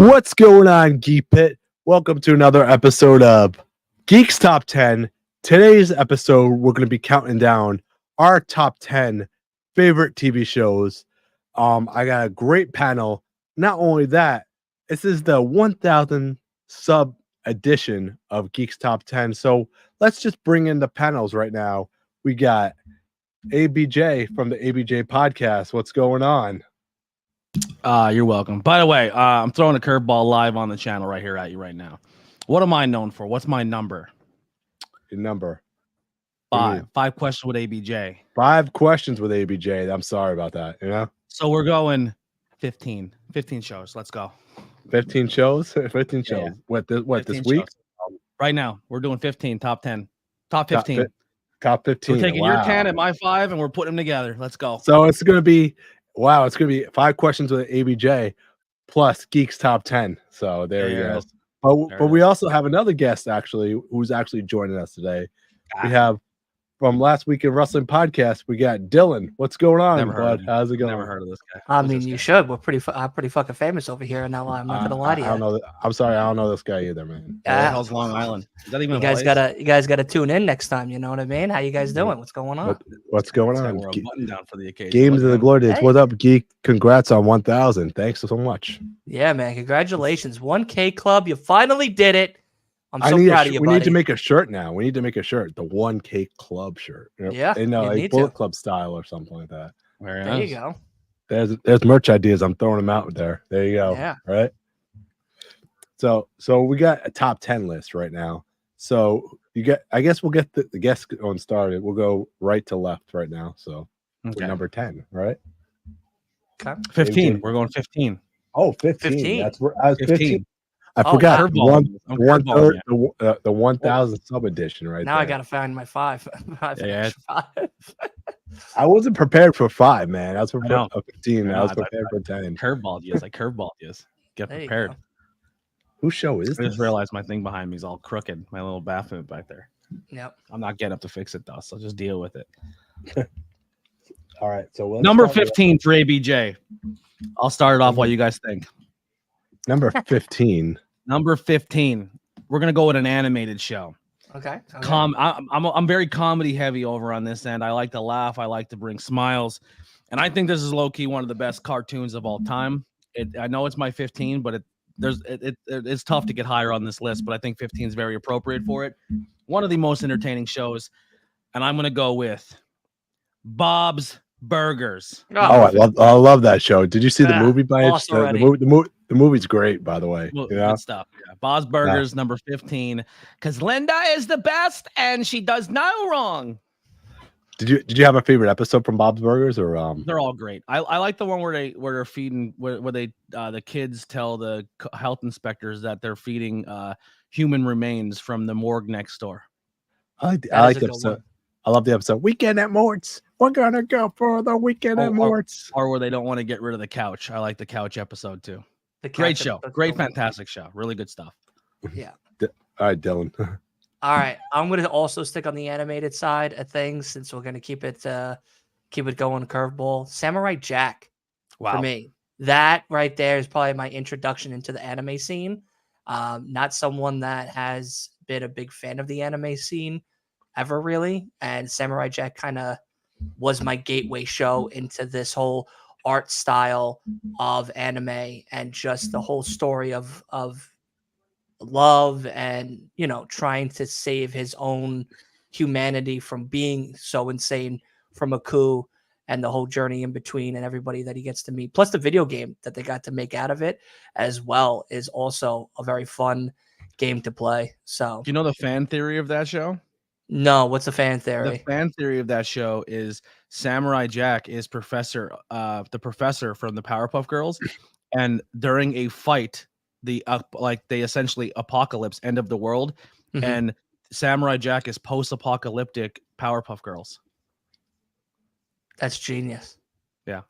What's going on, Geek Pit? Welcome to another episode of Geeks Top 10. Today's episode, we're going to be counting down our top 10 favorite TV shows. I got a great panel. Not only that, this is the 1000 sub edition of Geeks Top 10. So let's just bring in the panels right now. We got ABJ from the ABJ podcast. What's going on? You're welcome. By the way, I'm throwing a curveball live on the channel right here at you right now. What am I known for? What's my number? Your number. Five questions with ABJ. 5 questions with ABJ. I'm sorry about that. So we're going 15 shows. Let's go. 15 shows. 15 shows. Yeah. What this shows. week? Right now, we're doing 15. Top 10. Top 15. Top 15. We're taking your 10 and my 5, and we're putting them together. Let's go. So it's gonna be It's gonna be 5 questions with ABJ plus Geeks Top 10. So there you go. But we also have another guest who's actually joining us today. We have from Last Week in Wrestling podcast. We got Dylan. What's going on, bud? How's it going? Never heard of this guy. I mean, you should. We're pretty fucking famous over here. Now I'm not gonna lie to you. I don't know. I'm sorry. I don't know this guy either, man. Where the hell's Long Island? Is that even you guys gotta tune in next time. You know what I mean? How you guys doing? What's going on? What's going on? We're a button down for the occasion. Games of the Glory Days. What up, Geek? Congrats on 1,000. Thanks so much. Yeah, man. Congratulations. 1K Club. You finally did it. I'm so proud of you, We buddy. need to make a shirt now. We need to make a shirt, the 1K Club shirt. Yeah, like Bullet Club style or something like that. There you go. There's merch ideas. I'm throwing them out there. There you go. Yeah. Right. So we got a top 10 list right now. So I guess we'll get the guests going started. We'll go right to left right now. So we're number 10, right? Okay. 15. We're going 15. Oh, 15. That's where I was 15. I forgot the 1,000 sub edition right now. There. I gotta find my 5. Yeah. I wasn't prepared for 5, man. I was prepared for 15. I was I prepared for 10. Curveball yes. I curveball yes. Get prepared. Whose show is this? I just realized my thing behind me is all crooked. My little bathroom back there. Yep. I'm not getting up to fix it though, so just deal with it. All right. So number 15 for ABJ. I'll start it off while you guys think. Number 15. Number 15. We're gonna go with an animated show. Okay. I'm very comedy heavy over on this end. I like to laugh. I like to bring smiles, and I think this is low key one of the best cartoons of all time. I know it's my 15, but it's tough to get higher on this list. But I think 15 is very appropriate for it. One of the most entertaining shows, and I'm gonna go with Bob's Burgers. I love that show. Did you see the movie by it? The movie's great, by the way. Good stuff. Yeah. Bob's Burgers, number 15. Because Linda is the best and she does no wrong. Did you have a favorite episode from Bob's Burgers or They're all great. I like the one where they're feeding where they the kids tell the health inspectors that they're feeding human remains from the morgue next door. I like the episode. I love the episode. Weekend at Mort's. We're gonna go for the weekend at Mort's. Or where they don't want to get rid of the couch. I like the couch episode too. Great show. Great, fantastic show. Really good stuff. Yeah. All right, Dylan. All right. I'm gonna also stick on the animated side of things since we're gonna keep it going curveball. Samurai Jack. Wow. For me. That right there is probably my introduction into the anime scene. Not someone that has been a big fan of the anime scene ever really. And Samurai Jack kind of was my gateway show into this whole art style of anime and just the whole story of love and, trying to save his own humanity from being so insane from a coup and the whole journey in between and everybody that he gets to meet. Plus the video game that they got to make out of it as well is also a very fun game to play. So, do you know the fan theory of that show? No, what's the fan theory? The fan theory of that show is Samurai Jack is the professor from the Powerpuff Girls, and during a fight, they essentially apocalypse, end of the world, and Samurai Jack is post-apocalyptic Powerpuff Girls. That's genius. Yeah,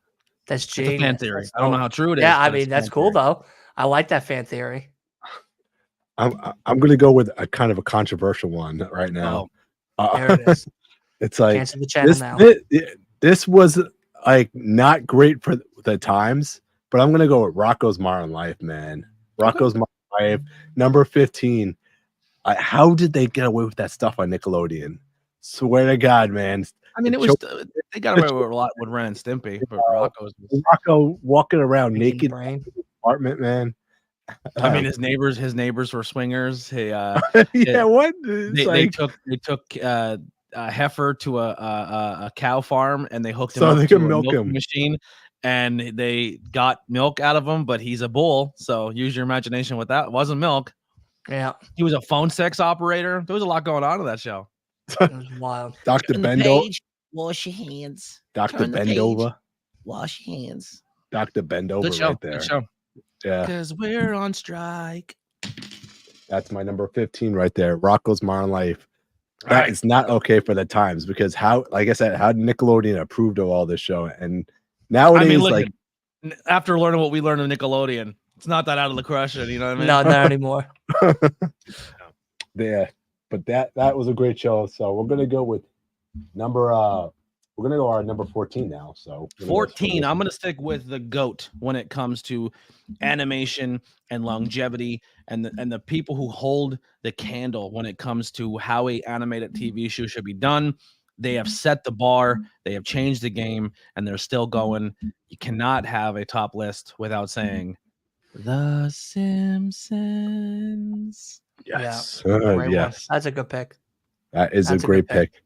that's genius. It's a fan theory. I don't know how true it is. Yeah, I mean that's cool though. I like that fan theory. I'm going to go with a kind of a controversial one right now. There it is. It's like cancel the channel now. This was like not great for the times, but I'm gonna go with Rocco's Modern Life, man. Rocco's Modern Life. Number 15. How did they get away with that stuff on Nickelodeon? Swear to God, man. I mean, The it was children- they got away with a lot with Ren and Stimpy, but Rocco's. Rocco walking around Freaking naked brain. in the apartment, man. I mean, his neighbors were swingers. He, yeah, what? It's they like, took a heifer to a cow farm, and they hooked him So up they to could a milk milking him. machine, and they got milk out of him. But he's a bull, so use your imagination with that. It wasn't milk. Yeah, He was a phone sex operator. There was a lot going on in that show. it was wild. Dr. Turn the Bendo, page, wash your hands. Dr. Turn the page, Bendova, wash your hands. Dr. Bendova Good show. right there. Good show. Yeah, Because we're on strike. that's my number 15 right there. Rocco's Modern Life. All That right. is not okay for the times because how, like I said, how Nickelodeon approved of all this show, and nowadays, I mean, look, like after learning what we learned in Nickelodeon, it's not that out of the question. You know what I mean? No, not anymore. yeah, but that was a great show. So we're gonna go with number we're gonna go our number 14 now. So we're gonna go 14. for I'm going to stick with the GOAT when it comes to animation and longevity and the people who hold the candle when it comes to how a animated TV show should be done. They have set the bar, they have changed the game, and they're still going. You cannot have a top list without saying The Simpsons. yes, Great one. yes, That's a good pick. that is That's a a great good pick. pick.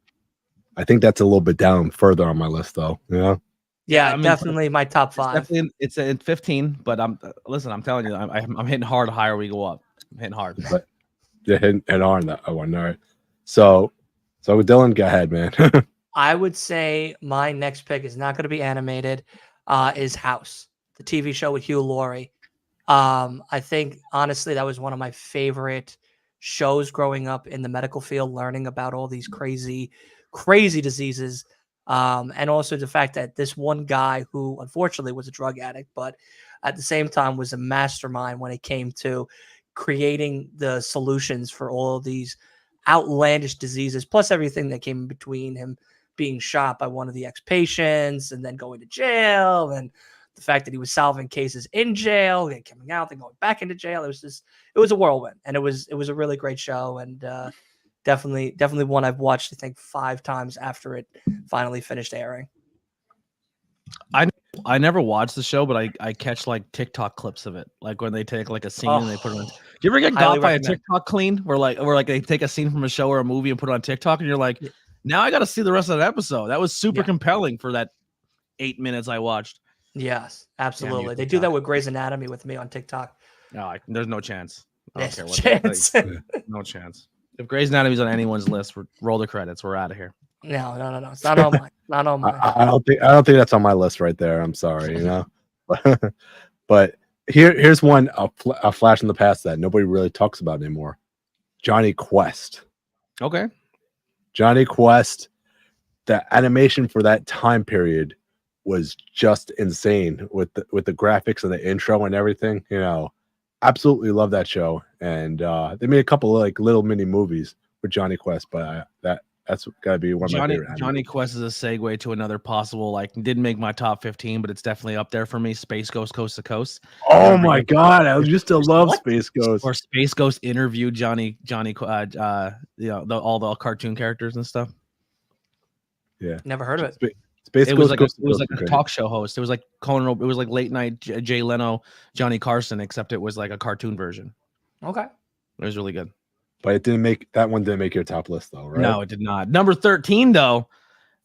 I think that's a little bit down further on my list, though. Yeah, Yeah, I mean, definitely my top It's 5. definitely it's in 15, but I'm telling you, I'm hitting hard higher we go up. I'm hitting hard. but yeah, and on that one. All right, so Dylan, go ahead, man. I would say my next pick is not going to be animated. Is House, the TV show with Hugh Laurie. I think honestly that was one of my favorite shows growing up in the medical field, learning about all these crazy diseases, and also the fact that this one guy who unfortunately was a drug addict, but at the same time was a mastermind when it came to creating the solutions for all of these outlandish diseases, plus everything that came in between, him being shot by one of the ex-patients and then going to jail, and the fact that he was solving cases in jail and coming out, then going back into jail. It was a whirlwind, and it was a really great show, and definitely one I've watched I think 5 times after it finally finished airing. I never watched the show, but I catch like TikTok clips of it, like when they take like a scene and they put it on. Do you ever get Highly got by a recommend. TikTok clean where like they take a scene from a show or a movie and put it on TikTok, and you're like, Yeah. now I got to see the rest of that episode. That was super Yeah. compelling for that 8 minutes I watched. Yes, absolutely. They do TikTok. that with Grey's Anatomy with me on TikTok. No, there's no chance. I don't There's care no what they chance. say. No chance. If Grey's Anatomy's on anyone's list, roll the credits. We're out of here. No. It's not on mine. Not on mine. I don't think that's on my list right there. I'm sorry, you know. But here's one a flash in the past that nobody really talks about anymore. Johnny Quest. Okay. Johnny Quest. The animation for that time period was just insane with the graphics and the intro and everything. You know, absolutely love that show. And they made a couple of like little mini movies with Johnny Quest, but that's got to be one of my favorite. Johnny Quest is a segue to another possible, like, didn't make my top 15, but it's definitely up there for me. Space Ghost Coast to Coast. Oh my God, I used to love Space Ghost. Or Space Ghost interviewed Johnny, all the cartoon characters and stuff. Yeah, Never heard of it. Space It Ghost was like a talk show host. It was like Conan. It was like late night Jay Leno, Johnny Carson, except it was like a cartoon version. Okay. It was really good. But it didn't make your top list though, right? No, it did not. Number 13 though.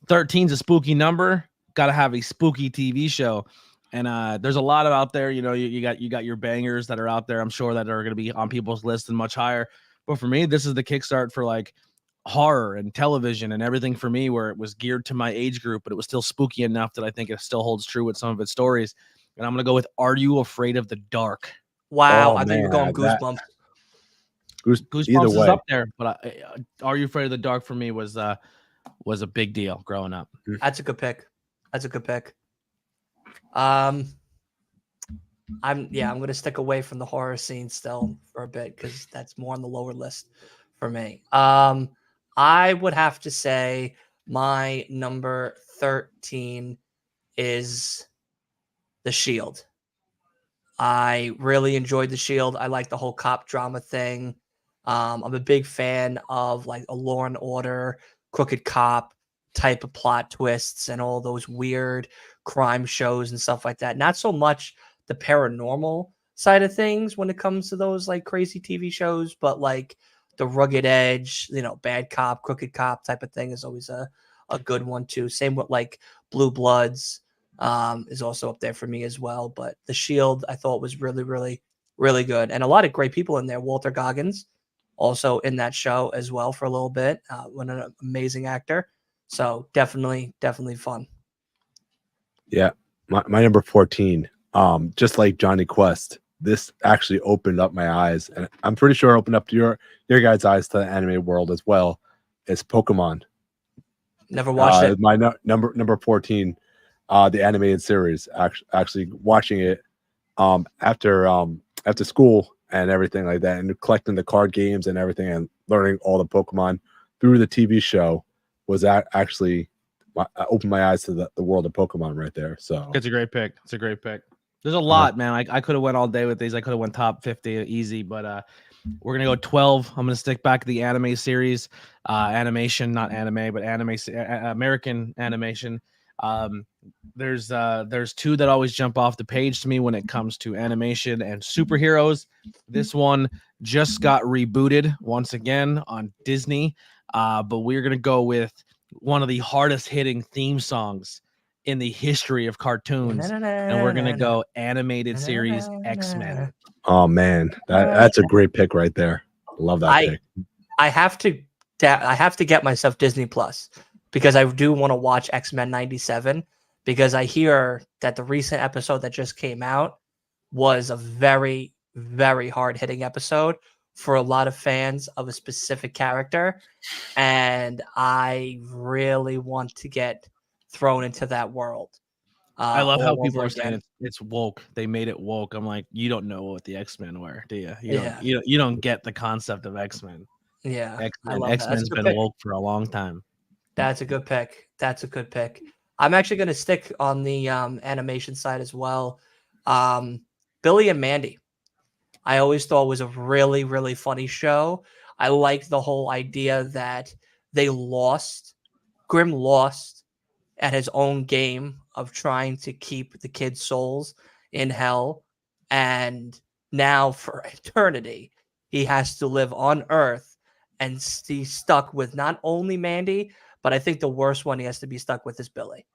13's a spooky number. Got to have a spooky TV show. And there's a lot of out there. You know, you got your bangers that are out there. I'm sure that are going to be on people's list and much higher. But for me, this is the kickstart for like horror and television and everything for me, where it was geared to my age group, but it was still spooky enough that I think it still holds true with some of its stories. And I'm going to go with Are You Afraid of the Dark? Wow. Oh, I thought you were man, going Goosebumps. Goosebumps either is way. up there, but Are You Afraid of the Dark for me was a big deal growing up. That's a good pick. I'm going to stick away from the horror scene still for a bit because that's more on the lower list for me. I would have to say my number 13 is The Shield. I really enjoyed The Shield. I like the whole cop drama thing. I'm a big fan of like a Law and Order, Crooked Cop type of plot twists and all those weird crime shows and stuff like that. Not so much the paranormal side of things when it comes to those like crazy TV shows, but like the rugged edge, bad cop, crooked cop type of thing is always a good one too. Same with like Blue Bloods is also up there for me as well. But The Shield I thought was really, really, really good. And a lot of great people in there. Walter Goggins also in that show as well for a little bit. What an amazing actor. So definitely fun. Yeah, my number 14. Just like Johnny Quest, this actually opened up my eyes, and I'm pretty sure it opened up your guys' eyes to the anime world as well. It's Pokemon. Never watched it. My number 14, the animated series. Actually watching it after school and everything like that, and collecting the card games and everything, and learning all the Pokemon through the TV show was actually opened my eyes to the world of Pokemon right there. So It's a great pick. There's a lot, man. I could have went all day with these. I could have went top 50 easy, but we're gonna go 12. I'm gonna stick back to the anime series, animation, not anime, but American animation. There's two that always jump off the page to me when it comes to animation and superheroes. This one just got rebooted once again on Disney, but we're gonna go with one of the hardest hitting theme songs in the history of cartoons, and we're gonna go animated series X-Men. Oh man, that's a great pick right there. Love that pick. I have to get myself Disney Plus because I do want to watch X-Men 97, because I hear that the recent episode that just came out was a very, very hard hitting episode for a lot of fans of a specific character, and I really want to get thrown into that world. I love how people are saying it's woke. They made it woke. I'm like, you don't know what the X-Men were, do you? You don't get the concept of X-Men. Yeah, X-Men's been woke for a long time. That's a good pick. I'm actually going to stick on the animation side as well. Billy and Mandy, I always thought was a really, really funny show. I liked the whole idea that Grimm lost at his own game of trying to keep the kids' souls in hell. And now for eternity, he has to live on Earth, and he's stuck with not only Mandy, but I think the worst one he has to be stuck with is Billy.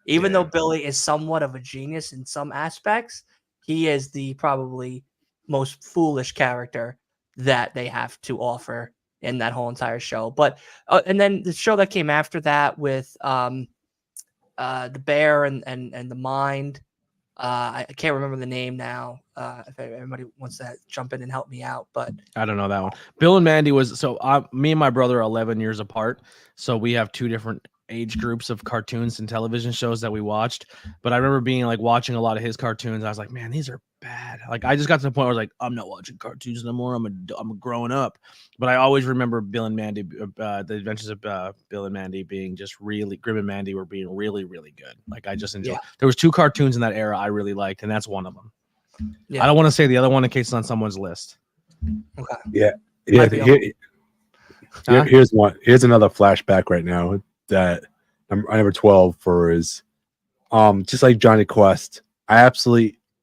Even though Billy is somewhat of a genius in some aspects, he is the probably most foolish character that they have to offer in that whole entire show. But and then the show that came after that with the Bear and the Mind. I can't remember the name now. If everybody wants to jump in and help me out, but I don't know that one. Bill and Mandy was me and my brother are 11 years apart, so we have two different age groups of cartoons and television shows that we watched. But I remember being like watching a lot of his cartoons. I was like, man, these are bad. Like I just got to the point where I was like, I'm not watching cartoons no more. I'm growing up. But I always remember Bill and Mandy, the Adventures of Bill and Mandy being just really, Grim and Mandy were being really, really good. Like I just enjoyed. Yeah. There was two cartoons in that era I really liked, and that's one of them. Yeah. I don't want to say the other one in case it's on someone's list. Okay. Yeah. Here's one. Here's another flashback right now that number 12 for is just like Johnny Quest.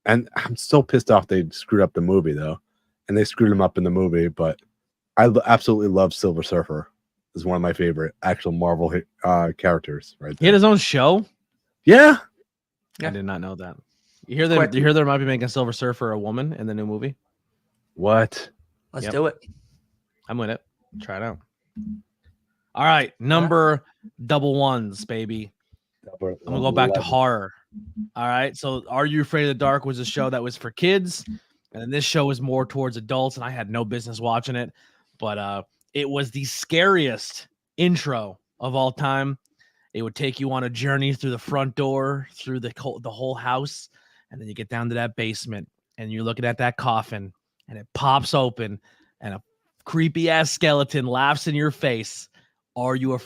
And I'm still pissed off they screwed up the movie though, and they screwed him up in the movie. But I absolutely love Silver Surfer. Is one of my favorite actual Marvel characters. Right there. He had his own show. Yeah. I did not know that. You hear that? You hear they might be making Silver Surfer a woman in the new movie? What? Let's do it. I'm with it. Try it out. All right, number double ones, baby. I'm gonna go back to horror. All right, so Are You Afraid of the Dark was a show that was for kids, and then this show was more towards adults, and I had no business watching it, but it was the scariest intro of all time. It would take you on a journey through the front door, through the whole house, and then you get down to that basement, and you're looking at that coffin, and it pops open, and a creepy ass skeleton laughs in your face. Are you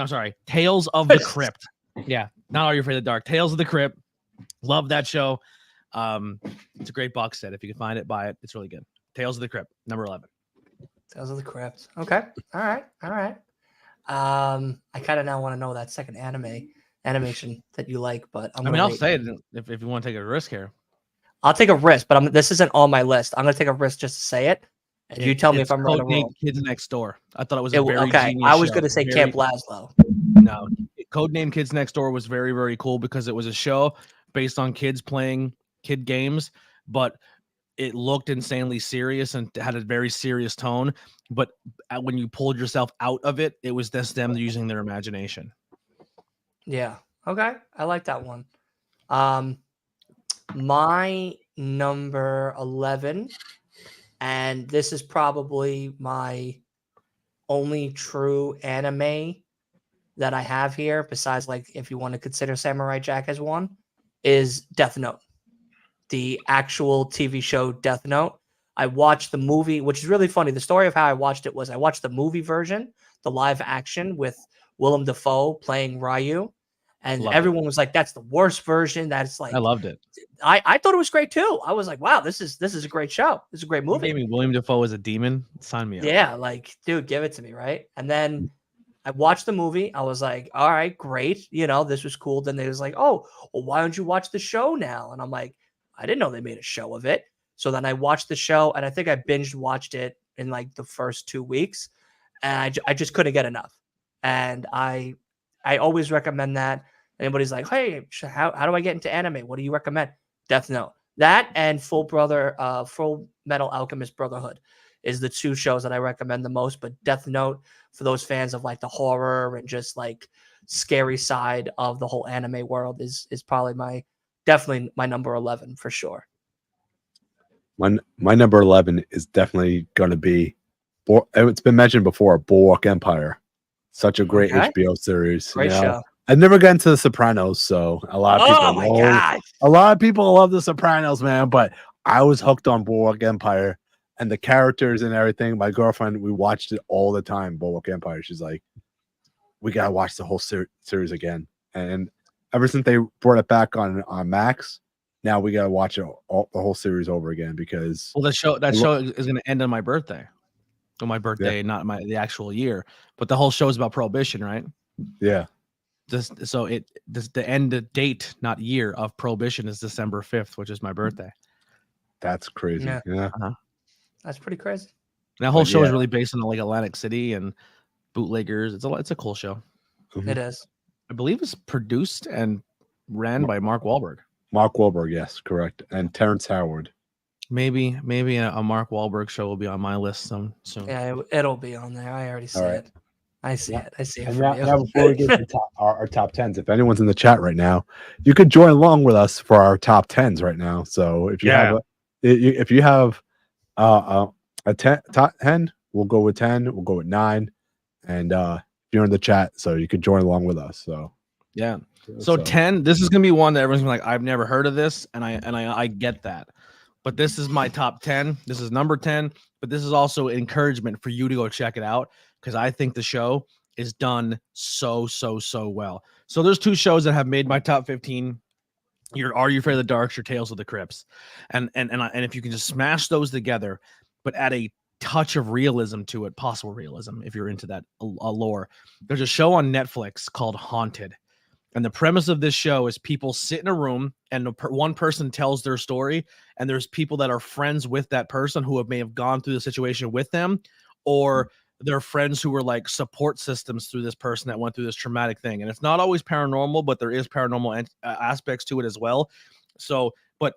sorry, Tales of the Crypt. Yeah, not Are You Afraid of the Dark. Tales of the Crypt. Love that show. It's a great box set. If you can find it, buy it. It's really good. Tales of the Crypt, number 11. Tales of the Crypt. Okay. All right. I kind of now want to know that second animation that you like, but I mean, I'll say it if you want to take a risk here. I'll take a risk, but this isn't on my list. I'm gonna take a risk just to say it. And you tell me if I'm right or wrong. Kids Next Door. I thought it was a very okay. genius I was show. gonna say Camp Lazlo. No, Codename Kids Next Door was very, very cool because it was a show based on kids playing kid games, but it looked insanely serious and had a very serious tone. But when you pulled yourself out of it, it was just them using their imagination. Yeah. Okay. I like that one. My number 11, and this is probably my only true anime that I have here, besides like if you want to consider Samurai Jack as one, is Death Note. The actual TV show Death Note. I watched the movie, which is really funny. The story of how I watched it was I watched the movie version, the live action with Willem Dafoe playing Ryu. And everyone was like, that's the worst version. That's like, I loved it. I thought it was great too. I was like, wow, this is a great show. This is a great movie. You gave me William Dafoe as a demon. Sign me up. Yeah, like, dude, give it to me, right? And then I watched the movie. I was like, all right, great. This was cool. Then they was like, oh, well, why don't you watch the show now? And I'm like, I didn't know they made a show of it. So then I watched the show, and I think I binge watched it in like the first 2 weeks, and I just couldn't get enough. And I always recommend that. Anybody's like, hey, how do I get into anime? What do you recommend? Death Note. That and Full Metal Alchemist Brotherhood is the 2 shows that I recommend the most. But Death Note, for those fans of like the horror and just like scary side of the whole anime world, is probably definitely my number 11 for sure. My number 11 is definitely going to be, it's been mentioned before, Boardwalk Empire. Such a great HBO series. Great show. I've never gotten to The Sopranos, so a lot of people love The Sopranos, man. But I was hooked on Boardwalk Empire and the characters and everything. My girlfriend, we watched it all the time. Boardwalk Empire. She's like, we gotta watch the whole series again. And ever since they brought it back on Max, now we gotta watch it the whole series over again because that show is gonna end on my birthday. On my birthday, not the actual year, but the whole show is about Prohibition, right? Yeah. The end date, not year, of Prohibition is December 5th, which is my birthday. That's crazy. Yeah. Uh-huh. That's pretty crazy. And that whole show is really based on like Atlantic City and bootleggers. It's a cool show. Mm-hmm. It is. I believe it's produced and ran by Mark Wahlberg. Mark Wahlberg, yes, correct. And Terrence Howard. Maybe a Mark Wahlberg show will be on my list soon. Yeah, it'll be on there. I already see it. I see it. And now before we get to our top 10s, if anyone's in the chat right now, you could join along with us for our top 10s right now. So if you have a top 10, we'll go with 10. We'll go with 9, and if you're in the chat, so you could join along with us. So yeah. So 10. This is gonna be one that everyone's gonna be like, I've never heard of this, and I get that. But this is my top 10. This is number 10. But this is also encouragement for you to go check it out because I think the show is done so well. So there's 2 shows that have made my top 15. Are You Afraid of the Dark? Your Tales of the Crypts, and if you can just smash those together, but add a touch of realism to it, possible realism, if you're into that lore. There's a show on Netflix called Haunted. And the premise of this show is people sit in a room and one person tells their story, and there's people that are friends with that person who may have gone through the situation with them, or they're friends who were like support systems through this person that went through this traumatic thing. And it's not always paranormal, but there is paranormal aspects to it as well. So, but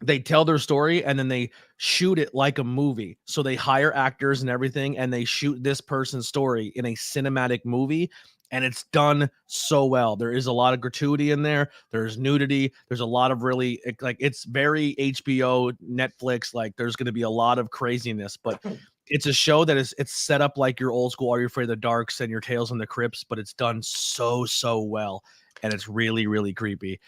they tell their story and then they shoot it like a movie. So they hire actors and everything, and they shoot this person's story in a cinematic movie. And it's done so well. There is a lot of gratuity in there. There's nudity. There's a lot of really, like, it's very HBO, Netflix. Like, there's going to be a lot of craziness, but it's a show that it's set up like your old school Are You Afraid of the Darks and your Tales from the Crypts, but it's done so well. And it's really, really creepy.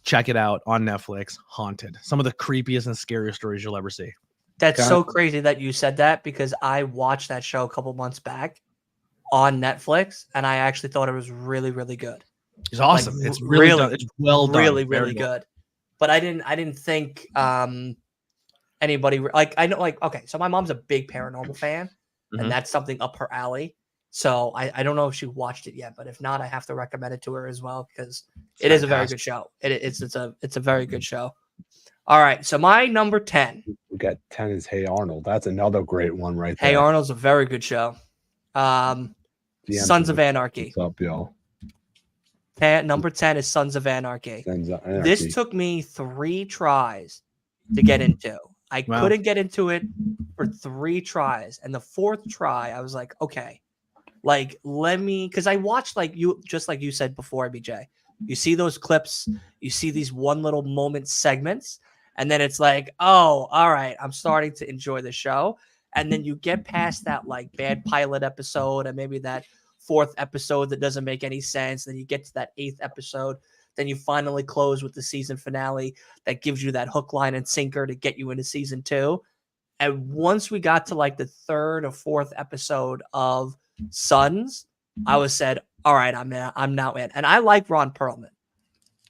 Check it out on Netflix. Haunted. Some of the creepiest and scariest stories you'll ever see. That's so crazy that you said that because I watched that show a couple months back on Netflix, and I actually thought it was really, really good. It's awesome. It's really done. It's well done. Really good. but I didn't think anybody like I know like okay, so my mom's a big paranormal fan, Mhm. and that's something up her alley. So I don't know if she watched it yet, but if not, I have to recommend it to her as well because it is a very good show. It's a very good show. All right, so my number 10. We got 10 is Hey Arnold. That's another great one right Hey there. Arnold's a very good show. DMs Sons of Anarchy. What's up, yo? Number 10 is Sons of Anarchy. Sons of Anarchy. This took me 3 tries to get into. I Wow. couldn't get into it for 3 tries. And the 4th try, I was like, okay, like let me, because I watched like you, just like you said before, BJ. You see those clips, you see these one little moment segments, and then it's like, oh, all right, I'm starting to enjoy the show. And then you get past that like bad pilot episode and maybe that 4th episode that doesn't make any sense. Then you get to that 8th episode. Then you finally close with the season finale that gives you that hook, line, and sinker to get you into season 2. And once we got to like the 3rd or 4th episode of Sons, I was said, all right, I'm now in. And I like Ron Perlman.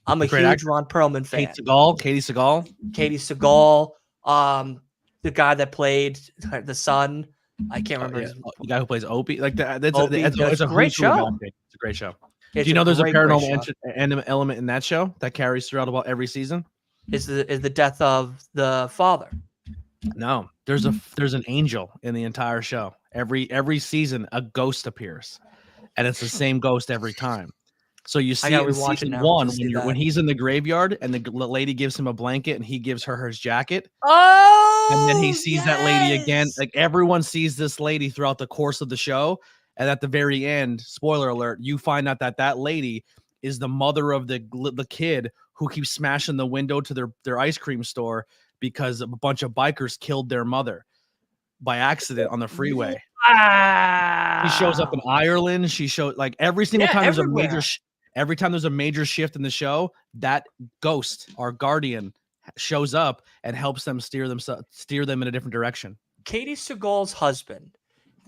I'm a Great huge actor. Ron Perlman fan. Katie Seagal. Katie Seagal, the guy that played the son. I can't remember. Yeah. The guy who plays Opie. Like that. That's Opie, it's a great who's who of show. acting. It's a great show. It's Do you know there's a great paranormal show. element in that show that carries throughout about every season? Is the death of the father? No, there's an angel in the entire show. Every season, a ghost appears, and it's the same ghost every time. So you see it in season 1 when he's in the graveyard and the lady gives him a blanket and he gives her his jacket. Oh, and then he sees that lady again. Like everyone sees this lady throughout the course of the show, and at the very end, spoiler alert, you find out that lady is the mother of the kid who keeps smashing the window to their ice cream store because a bunch of bikers killed their mother by accident on the freeway. Wow. She shows up in Ireland. She showed like every single time everywhere. every time there's a major shift in the show, that ghost, our guardian, shows up and helps them steer them in a different direction. Katie Seagal's husband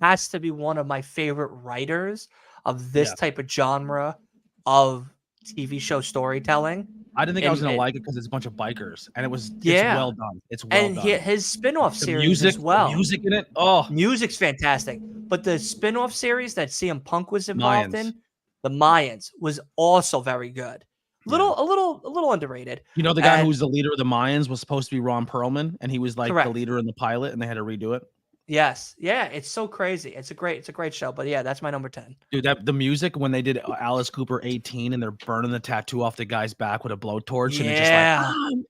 has to be one of my favorite writers of this type of genre of TV show storytelling. I didn't think I was gonna like it because it's a bunch of bikers, and it's well done. It's well and done. His spin-off series music, as well. Music in it. Oh, music's fantastic. But the spin-off series that CM Punk was involved in, the Mayans, was also very good. A little underrated. You know, the guy who's the leader of the Mayans was supposed to be Ron Perlman, and he was like the leader in the pilot, and they had to redo it. Yes, yeah, it's so crazy. It's a great show. But yeah, that's my number 10. Dude, the music when they did Alice Cooper 18 and they're burning the tattoo off the guy's back with a blowtorch, and it's just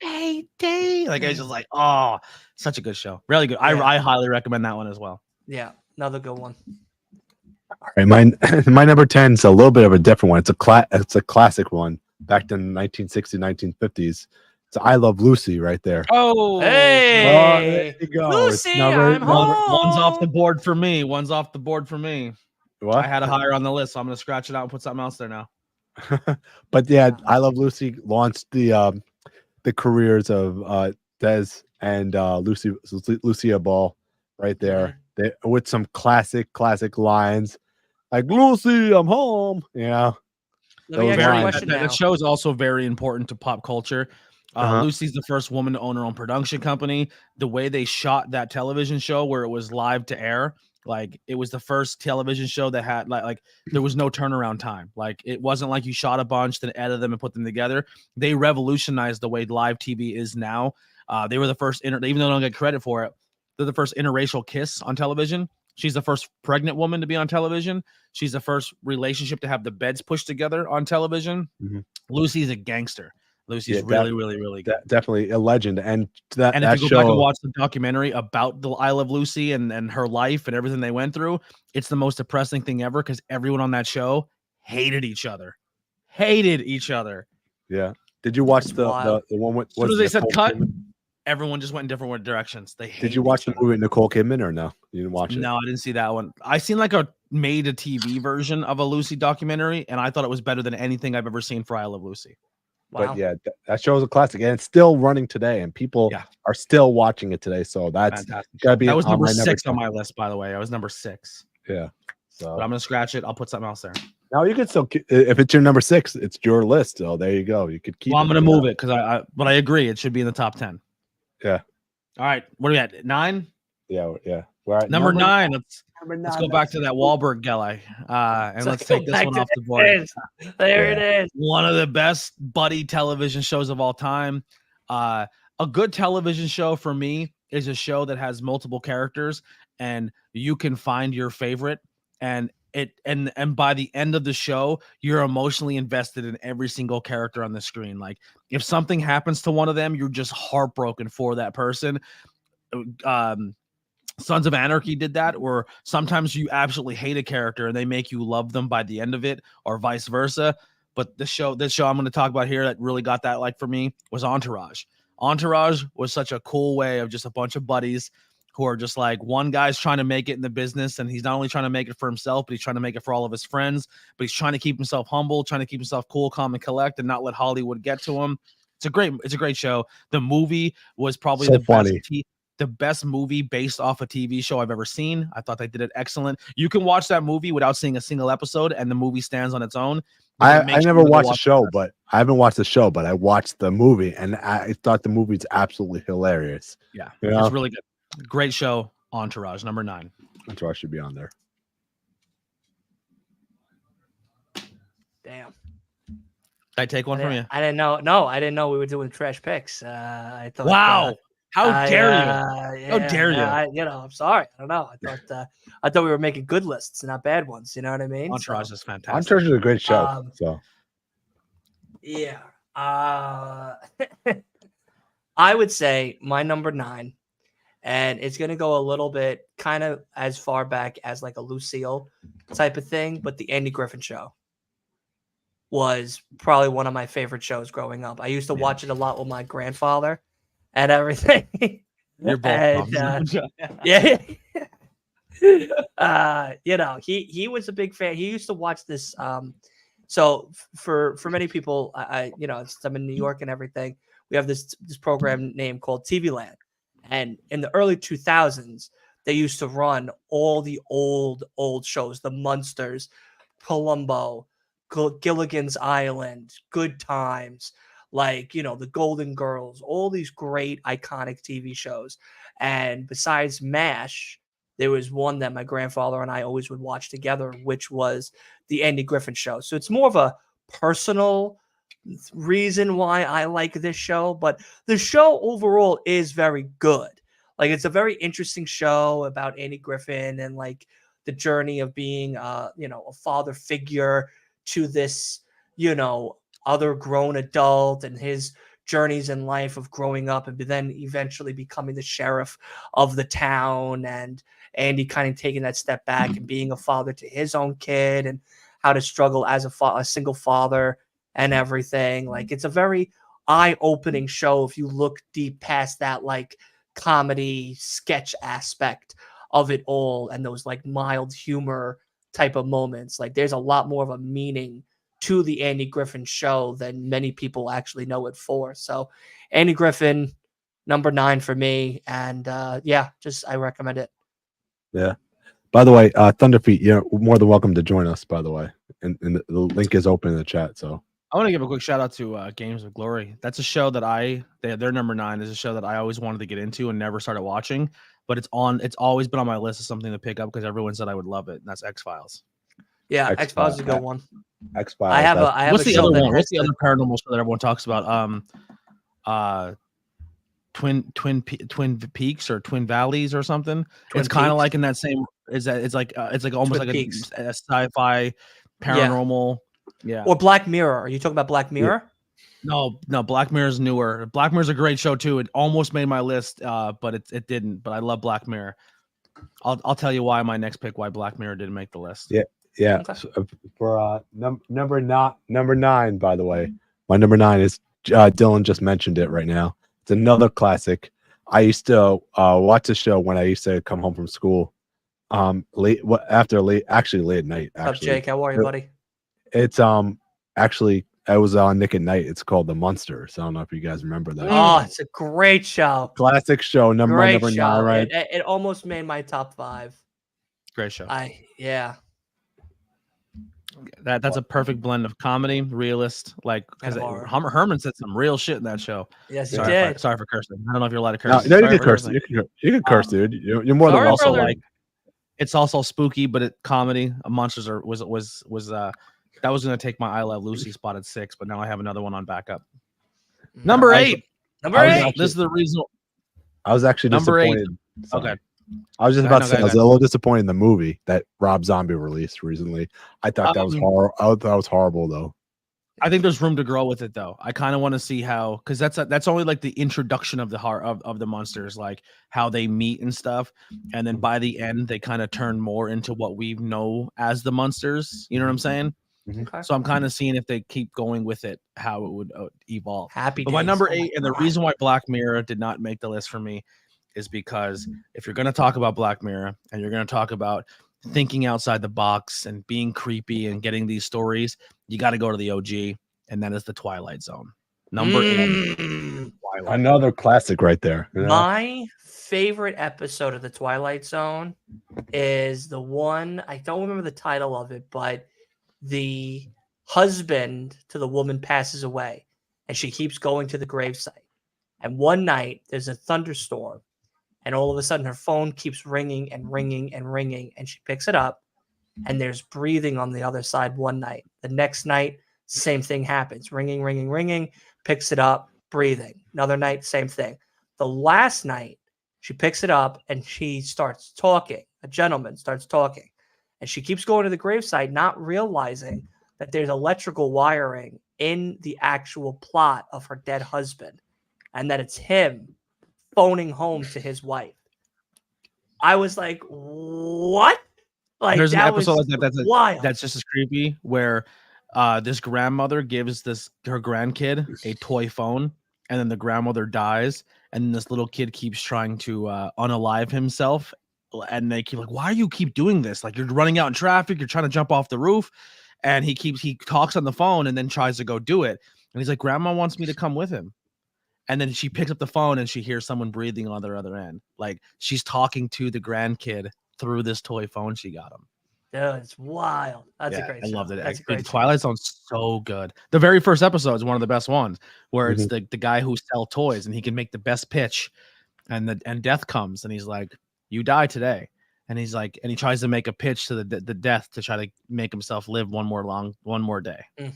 like 18. Like it's just like, oh, such a good show, really good. Yeah. I highly recommend that one as well. Yeah, another good one. All right, my number 10 is a little bit of a different one. It's a classic one back in 1960s, 1950s. It's I Love Lucy right there. Oh, hey, there you go. Lucy, I'm home. One's off the board for me. What? I had a higher on the list, so I'm gonna scratch it out and put something else there now. But yeah, I Love Lucy launched the careers of Des and Lucia Ball right there. They, with some classic lines like Lucy, I'm home. Yeah. That show is also very important to pop culture. Lucy's the first woman to own her own production company. The way they shot that television show where it was live to air, like it was the first television show that had like there was no turnaround time. Like it wasn't like you shot a bunch, then edit them and put them together. They revolutionized the way live TV is now. They were the first, even though they don't get credit for it, they're the first interracial kiss on television. She's the first pregnant woman to be on television. She's the first relationship to have the beds pushed together on television. Lucy's a gangster. Lucy's really good. Definitely a legend. And if you go back and watch the documentary about the I Love Lucy and her life and everything they went through, it's the most depressing thing ever because everyone on that show hated each other. Yeah. Did you watch the one with? As soon as they said cut, everyone just went in different directions. Did you watch the movie with Nicole Kidman or no? You didn't watch it? No, I didn't see that one. I seen like a made a TV version of a Lucy documentary, and I thought it was better than anything I've ever seen for I Love Lucy. Wow. But yeah, that show is a classic, and it's still running today, and people are still watching it today. So that's gotta be. That was number 6 on my list, by the way. I was number 6. Yeah. So but I'm gonna scratch it. I'll put something else there. Now you can still, if it's your number 6, it's your list. So there you go. You could keep. Well, I'm gonna move it because but I agree it should be in the top 10. Yeah. All right, what are we at? 9? Yeah, yeah. We're at Number 9. Number 9. Let's go back to that Wahlberg guy, and let's go take this back one to off the that board. list. There it is. One of the best buddy television shows of all time. A good television show for me is a show that has multiple characters, and you can find your favorite, and by the end of the show, you're emotionally invested in every single character on the screen. Like if something happens to one of them, you're just heartbroken for that person. Sons of Anarchy did that, or sometimes you absolutely hate a character and they make you love them by the end of it, or vice versa. But this show I'm going to talk about here that really got that like for me was Entourage. Entourage was such a cool way of just a bunch of buddies who are just like, one guy's trying to make it in the business, and he's not only trying to make it for himself, but he's trying to make it for all of his friends. But he's trying to keep himself humble, trying to keep himself cool, calm, and collect, and not let Hollywood get to him. It's a great show. The movie was probably So the funny. the best movie based off a TV show I've ever seen. I thought they did it excellent. You can watch that movie without seeing a single episode, and the movie stands on its own. I never watched the show, but I haven't watched the show, but I watched the movie, and I thought the movie's absolutely hilarious. Yeah, You know? it's really good. Great show. Entourage, number 9. Entourage should be on there. Damn. Did I take one from you? I didn't know. No, I didn't know we were doing trash picks. I thought. Wow. How dare you? How dare you? I'm sorry. I don't know. I thought we were making good lists, not bad ones. You know what I mean? Entourage is fantastic. Entourage is a great show. Yeah. I would say my number 9, and it's going to go a little bit kind of as far back as like a Lucille type of thing, but the Andy Griffin Show was probably one of my favorite shows growing up. I used to watch it a lot with my grandfather and everything. You're both and, he was a big fan. He used to watch this. So for many people, since I'm in New York and everything, we have this program name called TV Land. And in the early 2000s, they used to run all the old shows, the Munsters, Columbo, Gilligan's Island, Good Times, the Golden Girls, all these great iconic TV shows. And besides MASH, there was one that my grandfather and I always would watch together, which was the Andy Griffin Show. So it's more of a personal reason why I like this show, but the show overall is very good. It's a very interesting show about Andy Griffin and the journey of being a father figure to this other grown adult, and his journeys in life of growing up and then eventually becoming the sheriff of the town, and Andy kind of taking that step back and being a father to his own kid and how to struggle as a single father and everything. It's a very eye-opening show if you look deep past that comedy sketch aspect of it all and those mild humor type of moments. There's a lot more of a meaning to the Andy Griffin Show than many people actually know it for. So Andy Griffin, number 9 for me. And I recommend it. Yeah. By the way, Thunderfeet, you're more than welcome to join us, by the way. And the link is open in the chat. So I want to give a quick shout out to Games of Glory. That's a show that their number 9 is a show that I always wanted to get into and never started watching, but it's always been on my list of something to pick up because everyone said I would love it. And that's X-Files. Yeah, X-Files is a good one. X-Files. I have what's the other one? What's the other paranormal show that everyone talks about? Twin Peaks or Twin Valleys or something. It's kind of like in that same. It's like almost Twin like Peaks. a sci-fi paranormal. Yeah. Or Black Mirror. Are you talking about Black Mirror? No. Black Mirror's newer. Black Mirror's a great show too. It almost made my list, but it didn't. But I love Black Mirror. I'll tell you why my next pick why Black Mirror didn't make the list. Yeah. Okay. So, for number 9, by the way, my number 9 is Dylan just mentioned it right now. It's another classic. I used to watch the show when I used to come home from school, late at night. Actually, What's up, Jake? How are you, buddy? It's actually I was on Nick at Night. It's called The Munsters. I don't know if you guys remember that. Oh, it's a great show. Classic show. Number 9, right? It almost made my top 5. Great show. That's a perfect blend of comedy, realist, like because And horror. Herman said some real shit in that show. Yes, he Sorry, did. sorry for cursing. I don't know if you're allowed to No, curse. no, you Sorry can for curse. cursing. You can curse, dude. You're more than Sorry, welcome. Also, brother. like, it's also spooky, but it comedy. Monsters was that was gonna take my I Love Lucy spot at 6, but now I have another one on backup. Number I- 8. Number I was 8. actually- This is the reason. I was actually Number 8. disappointed. Sorry. Okay. I was just Go about ahead, to say no, I was go a little disappointed in the movie that Rob Zombie released recently. I thought that was horrible. I thought that was horrible though. I think there's room to grow with it though. I kind of want to see how, because that's only like the introduction of the heart of the monsters, like how they meet and stuff, and then by the end they kind of turn more into what we know as the monsters. You know what I'm saying? Okay. So I'm kind of seeing if they keep going with it, how it would evolve. Happy But my Days. number Oh my 8, and the God. reason why Black Mirror did not make the list for me is because if you're going to talk about Black Mirror and you're going to talk about thinking outside the box and being creepy and getting these stories, you got to go to the OG, and that is the Twilight Zone. Number 8. Twilight. Another classic right there. You know? My favorite episode of the Twilight Zone is the one, I don't remember the title of it, but the husband to the woman passes away and she keeps going to the gravesite. And one night there's a thunderstorm and all of a sudden her phone keeps ringing and ringing and ringing and she picks it up and there's breathing on the other side one night. The next night, same thing happens. Ringing, ringing, ringing, picks it up, breathing. Another night, same thing. The last night, she picks it up and she starts talking. A gentleman starts talking. And she keeps going to the gravesite, not realizing that there's electrical wiring in the actual plot of her dead husband. And that it's him phoning home to his wife. I was like, what? Like, There's an that episode was like that wild. that's just as creepy where this grandmother gives her grandkid a toy phone, and then the grandmother dies, and this little kid keeps trying to unalive himself, and they keep like, why do you keep doing this? Like, you're running out in traffic, you're trying to jump off the roof, and he talks on the phone and then tries to go do it, and he's like, grandma wants me to come with him. And then she picks up the phone and she hears someone breathing on the other end. Like, she's talking to the grandkid through this toy phone she got him. Dude, it's wild. That's a great I show. loved it. That's a Dude, great show. Twilight Zone's so good. The very first episode is one of the best ones, where it's the guy who sells toys and he can make the best pitch, and death comes and he's like, "You die today," and he's like, and he tries to make a pitch to the death to try to make himself live one more day. Yeah.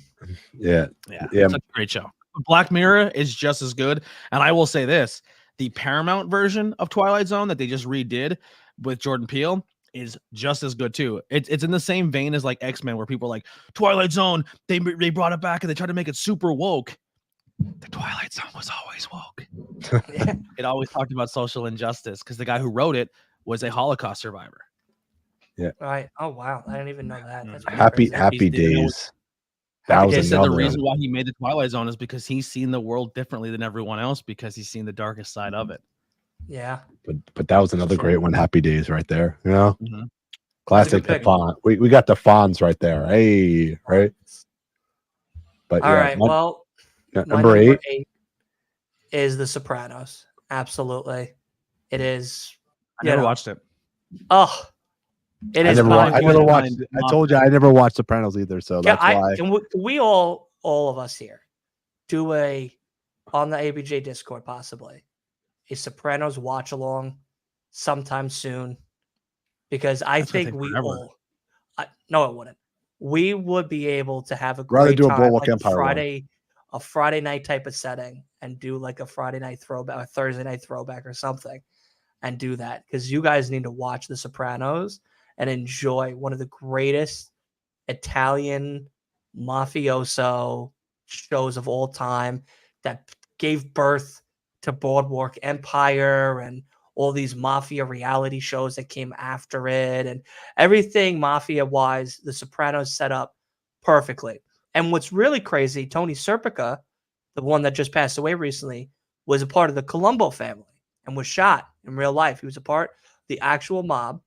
Yeah, Yeah. it's a great show. Black Mirror is just as good, and I will say this: the Paramount version of Twilight Zone that they just redid with Jordan Peele is just as good too. It's in the same vein as like X-Men, where people are like, Twilight Zone, they brought it back and they tried to make it super woke. The Twilight Zone was always woke. It always talked about social injustice because the guy who wrote it was a Holocaust survivor. Right. Oh wow. I didn't even know that. That's pretty Happy crazy. Happy Days. That Happy was He Days said the another reason one. why he made the Twilight Zone is because he's seen the world differently than everyone else, because he's seen the darkest side of it. Yeah. But that was another great one. Happy Days right there. You know? Mhm. Classic pick. Fon. We got the Fonz right there. Hey, right? But All right. Well, my number 8. 8 is The Sopranos. Absolutely. It is. I never watched it. Oh, it I is. never, probably I one never of- watched. I told you I never watched Sopranos either, so Yeah, that's why. can we all of us here do a on the ABJ Discord possibly a Sopranos watch along sometime soon, because I That's gonna think take we forever. all. No, it wouldn't. We would be able to have a Rather great do a time, Boardwalk like Empire one. a Friday night type of setting, and do like a Friday night throwback, a Thursday night throwback, or something, and do that, because you guys need to watch The Sopranos and enjoy one of the greatest Italian mafioso shows of all time that gave birth to Boardwalk Empire and all these mafia reality shows that came after it, and everything mafia wise, The Sopranos set up perfectly. And what's really crazy, Tony Serpico, the one that just passed away recently, was a part of the Colombo family and was shot in real life. He was a part of the actual mob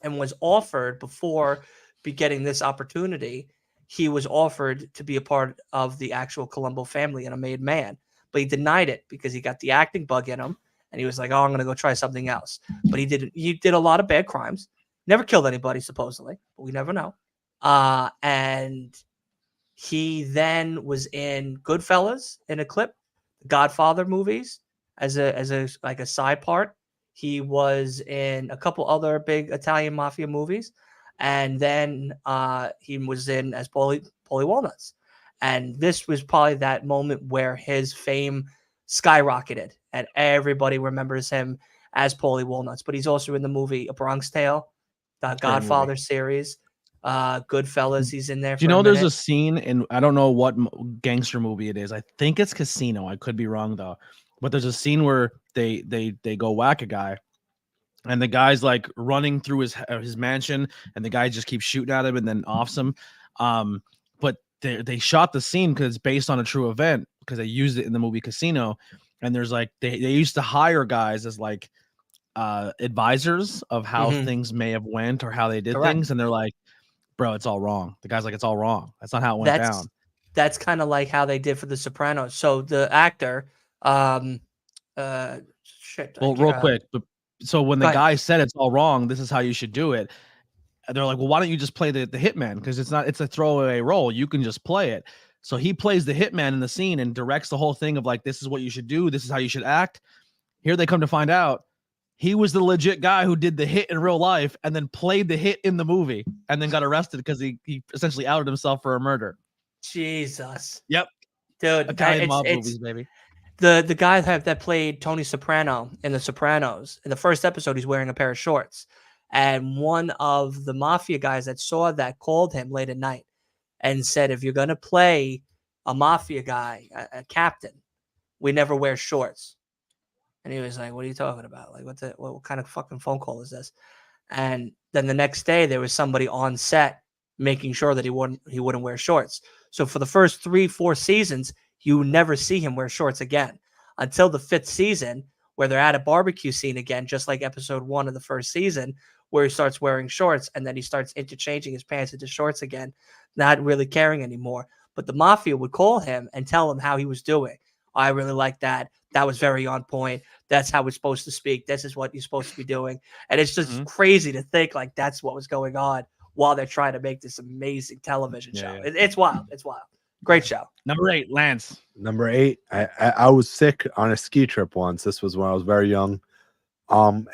and was offered, before getting this opportunity, he was offered to be a part of the actual Colombo family and a made man. But he denied it because he got the acting bug in him. And he was like, oh, I'm going to go try something else. But he did a lot of bad crimes. Never killed anybody, supposedly. But we never know. And he then was in Goodfellas in a clip, Godfather movies as a like a side part. He was in a couple other big Italian mafia movies, and then he was in as Paulie Walnuts. And this was probably that moment where his fame skyrocketed, and everybody remembers him as Paulie Walnuts. But he's also in the movie A Bronx Tale, the Great Godfather movie. series, Goodfellas. He's in there. Do you for know a there's minute. a scene in I don't know what gangster movie it is. I think it's Casino. I could be wrong though. But there's a scene where they go whack a guy, and the guy's like running through his mansion, and the guy just keeps shooting at him and then offs him. But they shot the scene because it's based on a true event because they used it in the movie Casino, and there's like they used to hire guys as like advisors of how Mhm. things may have went or how they did Correct. things, and they're like, bro, it's all wrong. The guy's like, it's all wrong. That's not how it went down. That's kind of like how they did for The Sopranos. So the actor, shit. Well, real quick, but so when the Go ahead. guy said it's all wrong, this is how you should do it. And they're like, well, why don't you just play the hitman? Because it's a throwaway role. You can just play it. So he plays the hitman in the scene and directs the whole thing of like, this is what you should do. This is how you should act. Here they come to find out he was the legit guy who did the hit in real life and then played the hit in the movie and then got arrested because he essentially outed himself for a murder. Jesus. Yep. Dude, Italian mob it's movies, baby. the guy that played Tony Soprano in The Sopranos. In the first episode, he's wearing a pair of shorts. And one of the mafia guys that saw that called him late at night and said, if you're going to play a mafia guy, a captain, we never wear shorts. And he was like, what are you talking about? Like, what kind of fucking phone call is this? And then the next day, there was somebody on set making sure that he wouldn't wear shorts. So for the first 3-4 seasons, you never see him wear shorts again until the 5th season, where they're at a barbecue scene again, just like episode 1 of the first season, where he starts wearing shorts and then he starts interchanging his pants into shorts again, not really caring anymore. But the mafia would call him and tell him how he was doing. I really like that. That was very on point. That's how we're supposed to speak. This is what you're supposed to be doing. And it's just crazy to think like that's what was going on while they're trying to make this amazing television show. Yeah. It's wild. It's wild. Great show. Number 8, Lance. Number 8, I was sick on a ski trip once. This was when I was very young. And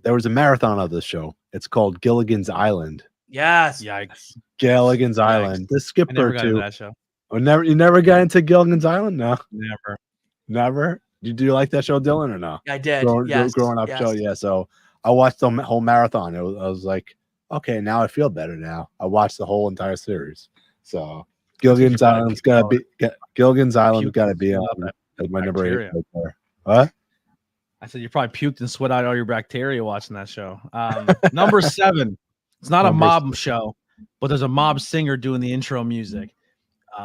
there was a marathon of this show. It's called Gilligan's Island. Yes. Yikes. Gilligan's Island. This I skipper never got into too. that show. Oh, you never got into Gilligan's Island? No. Never. Do you like that show, Dylan, or no? I did. Growing up show, yeah. So I watched the whole marathon. I was like, okay, now I feel better now. I watched the whole entire series. So Gilligan's Island's gotta be my number 8 right there. What? I said you probably puked and sweat out all your bacteria watching that show. Number 7. It's not a mob show, but there's a mob singer doing the intro music.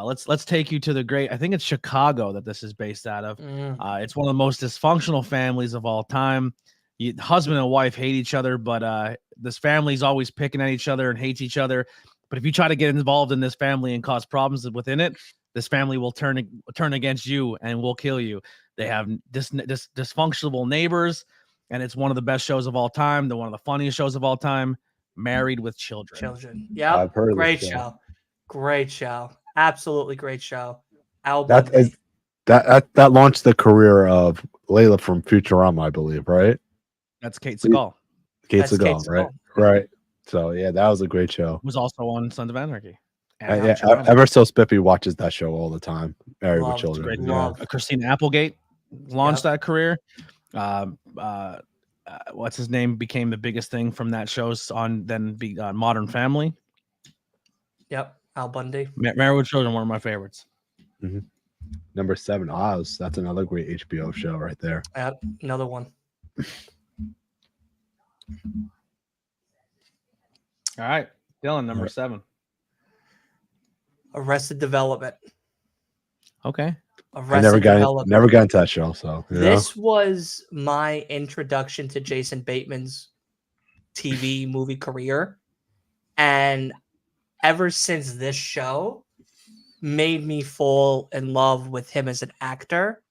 Let's take you to the great. I think it's Chicago that this is based out of. It's one of the most dysfunctional families of all time. Husband and wife hate each other, but this family's always picking at each other and hates each other. But if you try to get involved in this family and cause problems within it, this family will turn against you and will kill you. They have dysfunctional neighbors, and it's one of the best shows of all time. They're one of the funniest shows of all time. Married with Children. Yeah, I've heard of great this show. Great show. Absolutely great show. That launched the career of Layla from Futurama, I believe, right? That's Kate Segal. Kate Segal, right? Right. So yeah, that was a great show. Was also on Sons of Anarchy. Ever so Spiffy watches that show all the time. Married with Children. Great. Yeah. Christina Applegate launched that career. What's his name became the biggest thing from that show on Modern Family. Yep. Al Bundy. Married with Children, one of my favorites. Mm-hmm. Number 7, Oz. That's another great HBO show right there. Yep. Another one. All right, Dylan, number 7. Arrested Development. Okay. I never got into that show. So this was my introduction to Jason Bateman's TV movie career, and ever since this show made me fall in love with him as an actor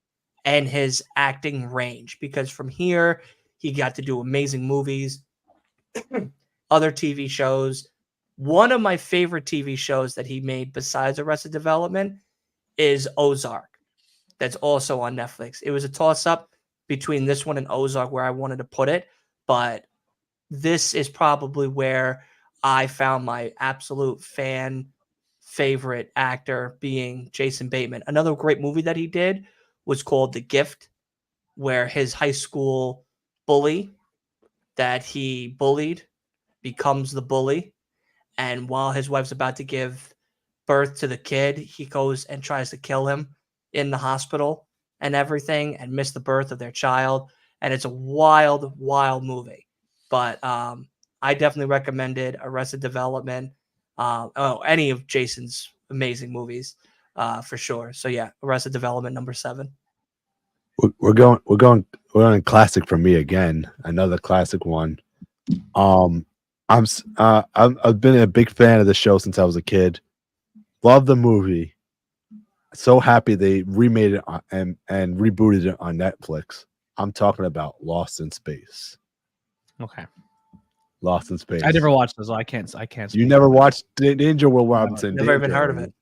and his acting range, because from here he got to do amazing movies, other TV shows, One of my favorite TV shows that he made besides Arrested Development is Ozark. That's also on Netflix. It was a toss-up between this one and Ozark where I wanted to put it, but this is probably where I found my absolute fan favorite actor being Jason Bateman. Another great movie that he did was called The Gift, where his high school bully that he bullied becomes the bully. And while his wife's about to give birth to the kid, he goes and tries to kill him in the hospital and everything and miss the birth of their child. And it's a wild, wild movie. But I definitely recommended Arrested Development. Any of Jason's amazing movies for sure. So yeah, Arrested Development number 7. We're going classic for me again. Another classic one. I've been a big fan of the show since I was a kid. Love the movie. So happy they remade it and rebooted it on Netflix. I'm talking about Lost in Space. Okay. Lost in Space. I never watched this. So I can't. You never watched Danger Will Robinson? Never even heard of it.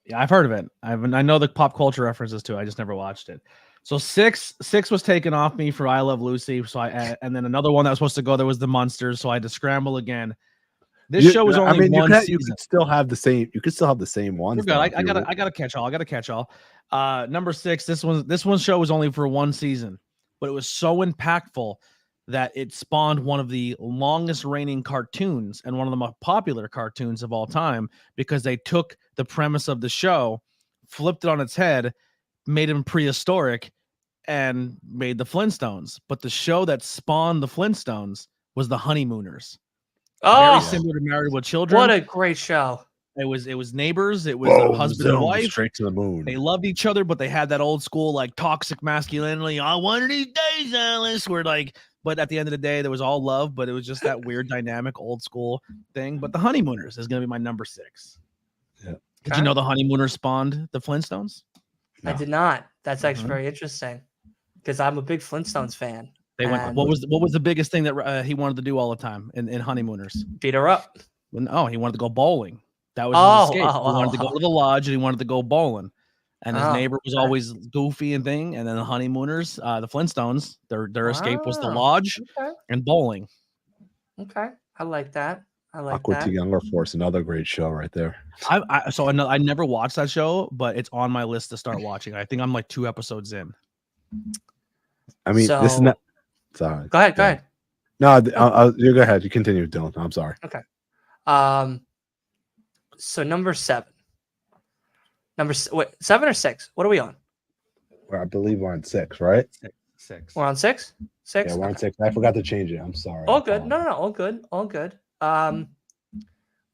Yeah, I've heard of it. I know the pop culture references to it. I just never watched it. So six was taken off me for I Love Lucy. So and then another one that was supposed to go there was The Munsters. So I had to scramble again. This show was only one season. You could still have the same. You could still have the same ones. I gotta catch all. Number 6. This one show was only for one season, but it was so impactful that it spawned one of the longest reigning cartoons and one of the most popular cartoons of all time because they took the premise of the show, flipped it on its head, made him prehistoric, and made the Flintstones. But the show that spawned the Flintstones was the Honeymooners. Very similar to Married with Children. What a great show. It was neighbors. It was a husband and wife. Straight to the moon. They loved each other, but they had that old school like toxic masculinity. One of these days, Alice. But at the end of the day, there was all love, but it was just that weird dynamic old school thing. But the Honeymooners is going to be my number 6. Yeah. Did you know the Honeymooners spawned the Flintstones? No. I did not. That's actually very interesting because I'm a big Flintstones fan. They went. What was the biggest thing that he wanted to do all the time in Honeymooners? Beat her up. No, he wanted to go bowling. That was his escape. He wanted to go to the lodge and he wanted to go bowling. And his neighbor was always goofy and thing. And then the Honeymooners, the Flintstones, their escape was the lodge and bowling. Okay, I like that. Aqua Teen Younger Force, another great show right there. I never watched that show, but it's on my list to start watching. I think I'm like 2 episodes in. I mean, this is not. Sorry. Go ahead. No, you go ahead. You continue, Dylan. I'm sorry. Okay. So number 7. 7 or 6? What are we on? I believe we're on 6, right? 6. We're on 6? 6? Yeah, we're on 6. I forgot to change it. I'm sorry. All good. No, all good. All good.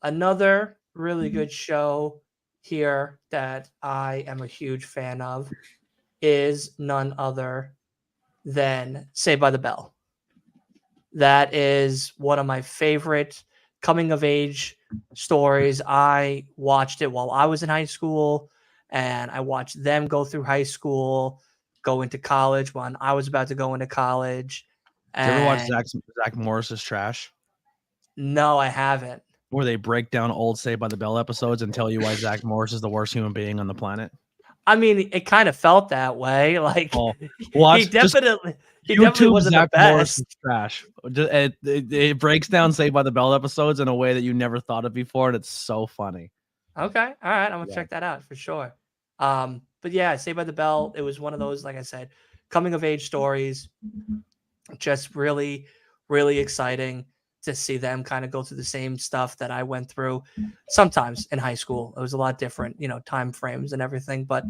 Another really good show here that I am a huge fan of is none other than Saved by the Bell. That is one of my favorite coming of age stories. I watched it while I was in high school, and I watched them go through high school, go into college when I was about to go into college. Did you ever watch Zach Morris's Trash? No, I haven't. Where they break down old Saved by the Bell episodes and tell you why Zach Morris is the worst human being on the planet? I mean, it kind of felt that way. Like he definitely wasn't Zach the best. Morris's Trash. It breaks down Saved by the Bell episodes in a way that you never thought of before, and it's so funny. Okay, all right, I'm gonna check that out for sure. But yeah, Saved by the Bell. It was one of those, like I said, coming of age stories. Just really, really exciting to see them kind of go through the same stuff that I went through sometimes in high school. It was a lot different, time frames and everything, but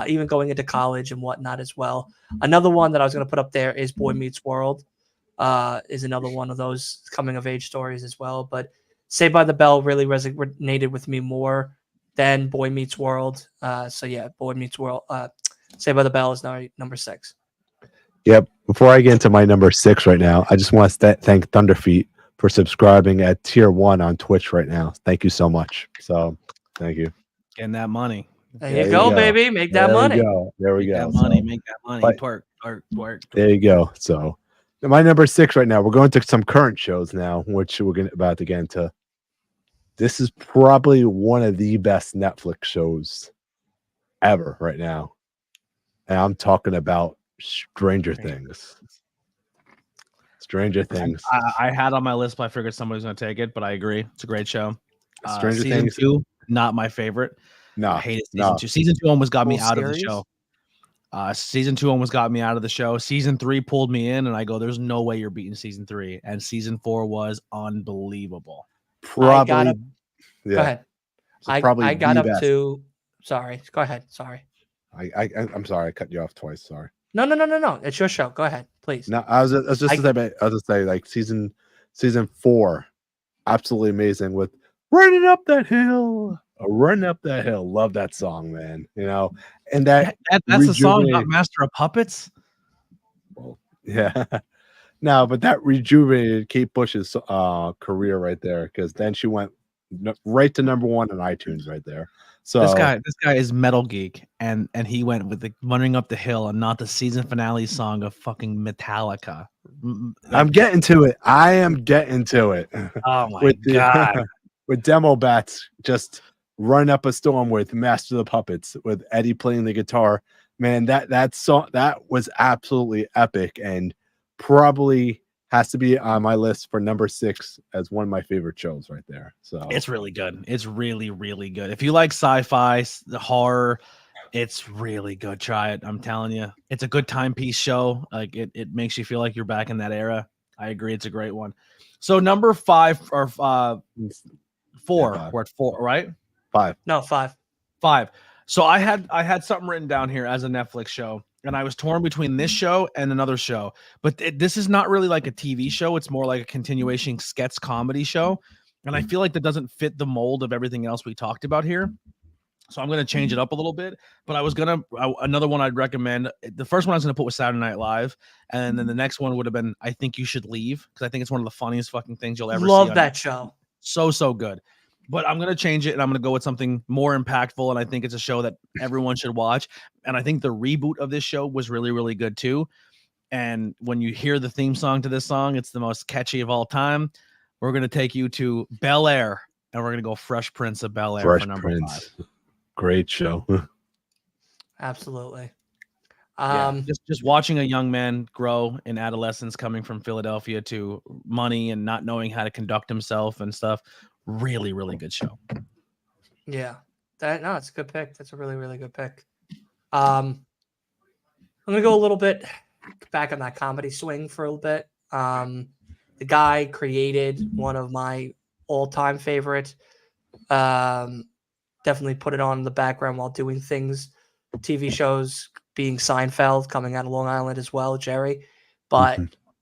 even going into college and whatnot as well. Another one that I was going to put up there is Boy Meets World, is another one of those coming of age stories as well. But Saved by the Bell really resonated with me more than Boy Meets World. So yeah, Boy Meets World, Saved by the Bell is now number 6. Yep. Before I get into my number 6 right now, I just want to thank Thunderfeet for subscribing at tier 1 on Twitch right now. Thank you so much. So thank you. Getting that money. There you go, baby. Make that money. There we go. Make that money. Twerk. There you go. So my number 6 right now, we're going to some current shows now, which we're about to get into. this is probably one of the best Netflix shows ever right now. And I'm talking about Stranger Things. Stranger Things. I had on my list, but I figured somebody was going to take it. But I agree, it's a great show. Stranger Season Things. 2, not my favorite. No, I hated season 2. Season 2 almost got me Full out of the series? show. Season 2 almost got me out of the show. Season 3 pulled me in, and I go, "There's no way you're beating season 3." And season 4 was unbelievable. Probably. Go ahead. So probably I got the up best. to. Sorry. Go ahead. Sorry. I'm sorry. I cut you off twice. Sorry. No. It's your show. Go ahead, please. No, I was just say like season 4, absolutely amazing with running up that hill. Love that song, man. You know, and that's the song, not rejuvenated- Master of Puppets. Yeah. No, but that rejuvenated Kate Bush's career right there, because then she went right to number 1 on iTunes right there. So This guy is Metal Geek, and he went with the running up the hill and not the season finale song of fucking Metallica. I'm getting to it. I am getting to it. Oh my god! With Demo Bats just run up a storm with Master of the Puppets with Eddie playing the guitar. Man, that song, that was absolutely epic, and probably has to be on my list for number 6 as one of my favorite shows right there. So It's really good. It's really, really good. If you like sci-fi, the horror, it's really good. Try it. I'm telling you, it's a good timepiece show. Like it makes you feel like you're back in that era. I agree. It's a great one. So number 5 or 4, Yeah, we're at 4, right? 5. No, 5. 5. So I had something written down here as a Netflix show, and I was torn between this show and another show. But this is not really like a TV show. It's more like a continuation sketch comedy show. And I feel like that doesn't fit the mold of everything else we talked about here. So I'm going to change it up a little bit. But I was going to, another one I'd recommend. The first one I was going to put was Saturday Night Live. And then the next one would have been I Think You Should Leave, because I think it's one of the funniest fucking things you'll ever see. Love that show. So good. But I'm going to change it, and I'm going to go with something more impactful, and I think it's a show that everyone should watch. And I think the reboot of this show was really, really good too. And when you hear the theme song to this song, it's the most catchy of all time. We're going to take you to Bel Air, and we're going to go Fresh Prince of Bel Air for number 5. Great show. Absolutely. Just watching a young man grow in adolescence, coming from Philadelphia to money and not knowing how to conduct himself and stuff. Really, really good show. Yeah. It's a good pick. That's a really, really good pick. I'm gonna go a little bit back on that comedy swing for a little bit. The guy created one of my all-time favorite. Definitely put it on in the background while doing things, TV shows, being Seinfeld, coming out of Long Island as well, Jerry. But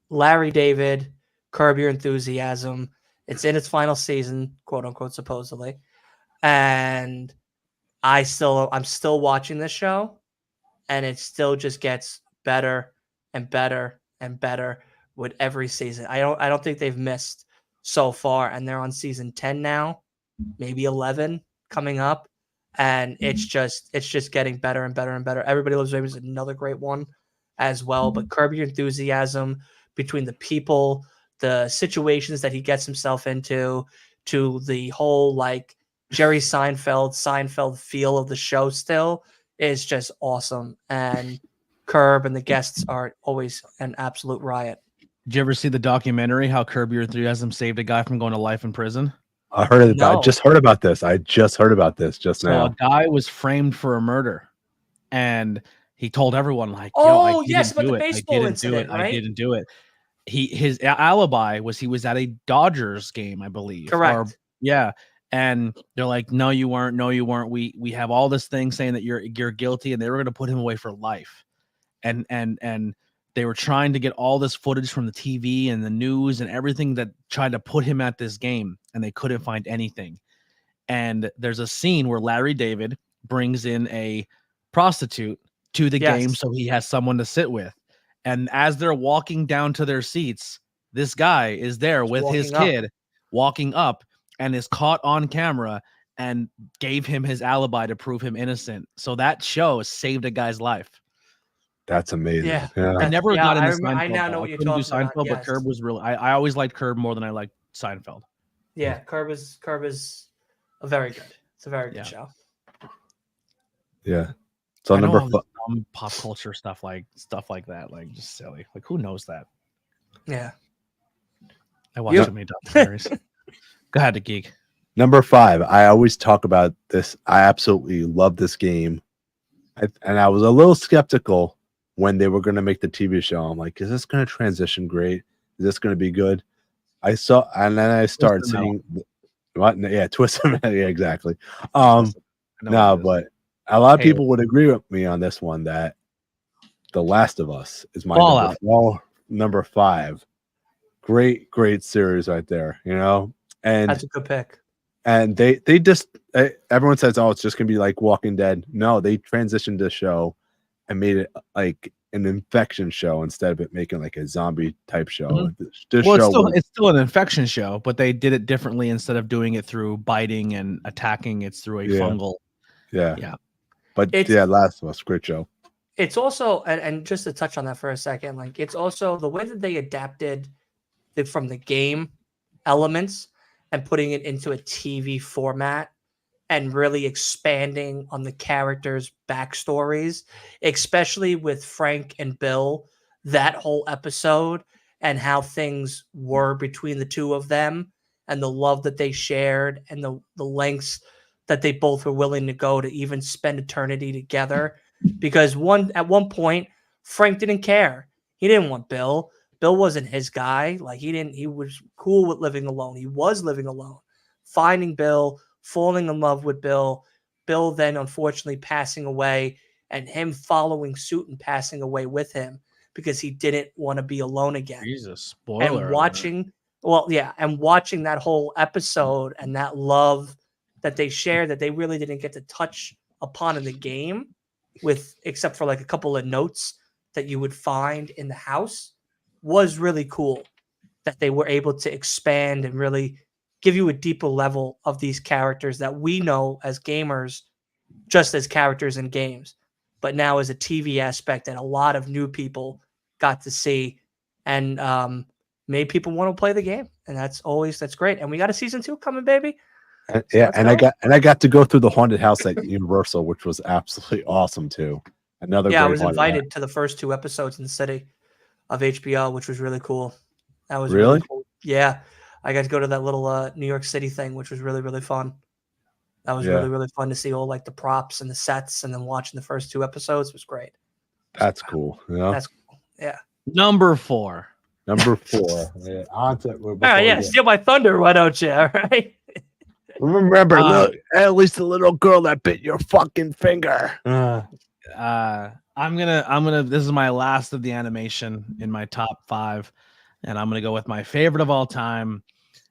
Larry David, Curb Your Enthusiasm. It's in its final season, quote unquote, supposedly. And I'm still watching this show, and it still just gets better and better and better with every season. I don't think they've missed so far, and they're on season 10 now, maybe 11 coming up, and it's just getting better and better and better. Everybody Loves Raymond is another great one as well, but Curb Your Enthusiasm, between the people, the situations that he gets himself into, to the whole like Jerry Seinfeld feel of the show still is just awesome. And Curb and the guests are always an absolute riot. Did you ever see the documentary how Curb Your Enthusiasm saved a guy from going to life in prison? I heard it. No. I just heard about this. Just So now. a guy was framed for a murder, and he told everyone like, Oh, I yes, didn't but do the it. baseball I didn't incident, do it. right? I didn't do it. His alibi was he was at a Dodgers game, I believe. Correct. Yeah. And they're like, no, you weren't. No, you weren't. We have all this thing saying that you're guilty, and they were going to put him away for life. And they were trying to get all this footage from the TV and the news and everything that tried to put him at this game, and they couldn't find anything. And there's a scene where Larry David brings in a prostitute to the game so he has someone to sit with. And as they're walking down to their seats, this guy is there with his kid walking up and is caught on camera and gave him his alibi to prove him innocent. So that show saved a guy's life. That's amazing. Yeah. I never got into I Seinfeld. now know I what you're couldn't do talking Seinfeld, about. but Curb was really. I always liked Curb more than I liked Seinfeld. Yeah, Curb is a very good. It's a very good Yeah. show. Yeah. So I know number all this dumb pop culture stuff like that, like just silly. Like who knows that? Yeah. I watch You- so many documentaries. Go ahead, the geek. Number 5, I always talk about this. I absolutely love this game. And I was a little skeptical when they were going to make the TV show. I'm like, is this going to transition great? Is this going to be good? I saw, and then I started Twisted Metal. seeing what? Yeah, Twisted Metal. Yeah, exactly. I know No, what it is. but a lot of Hate it. people would agree with me on this one that The Last of Us is my Fallout. number 5. Great series right there, you know? And That's a good pick. and they just everyone says, oh, it's just gonna be like Walking Dead. No, they transitioned the show and made it like an infection show instead of it making like a zombie type show. Mhm. This Well, show it's still an infection show, but they did it differently. Instead of doing it through biting and attacking, it's through a Yeah. fungal. yeah. Yeah. But It's- yeah, Last of Us, great show. It's also, and just to touch on that for a second, like it's also the way that they adapted from the game elements and putting it into a TV format and really expanding on the characters' backstories, especially with Frank and Bill, that whole episode and how things were between the two of them and the love that they shared and the lengths that they both were willing to go to even spend eternity together. Because at one point, Frank didn't care. He didn't want Bill. Bill wasn't his guy. Like he was cool with living alone. He was living alone. Finding Bill, falling in love with Bill, Bill then unfortunately passing away, and him following suit and passing away with him because he didn't want to be alone again. Jesus, spoiler. And alert. watching that whole episode and that love that they shared that they really didn't get to touch upon in the game, with except for like a couple of notes that you would find in the house, was really cool. That they were able to expand and really give you a deeper level of these characters that we know as gamers just as characters in games, but now as a TV aspect that a lot of new people got to see and made people want to play the game. And that's great. And we got a season 2 coming, baby. And, So yeah, let's and go. I got to go through the haunted house at Universal, which was absolutely awesome too. Another Yeah, I great was haunted invited to the first 2 episodes in the city of HBO, which was really cool. That was Really? cool. Yeah. I got to go to that little New York City thing, which was really, really fun. That was Yeah. really, really fun to see all like the props and the sets, and then watching the first 2 episodes was great. That's cool. You know? That's cool. Yeah. Number 4. Number 4. Yeah, on to, All right, yeah. Steal my thunder, why don't you? All right. Remember, Uh, look, at least the little girl that bit your fucking finger. I'm gonna this is my last of the animation in my top 5, and I'm gonna go with my favorite of all time.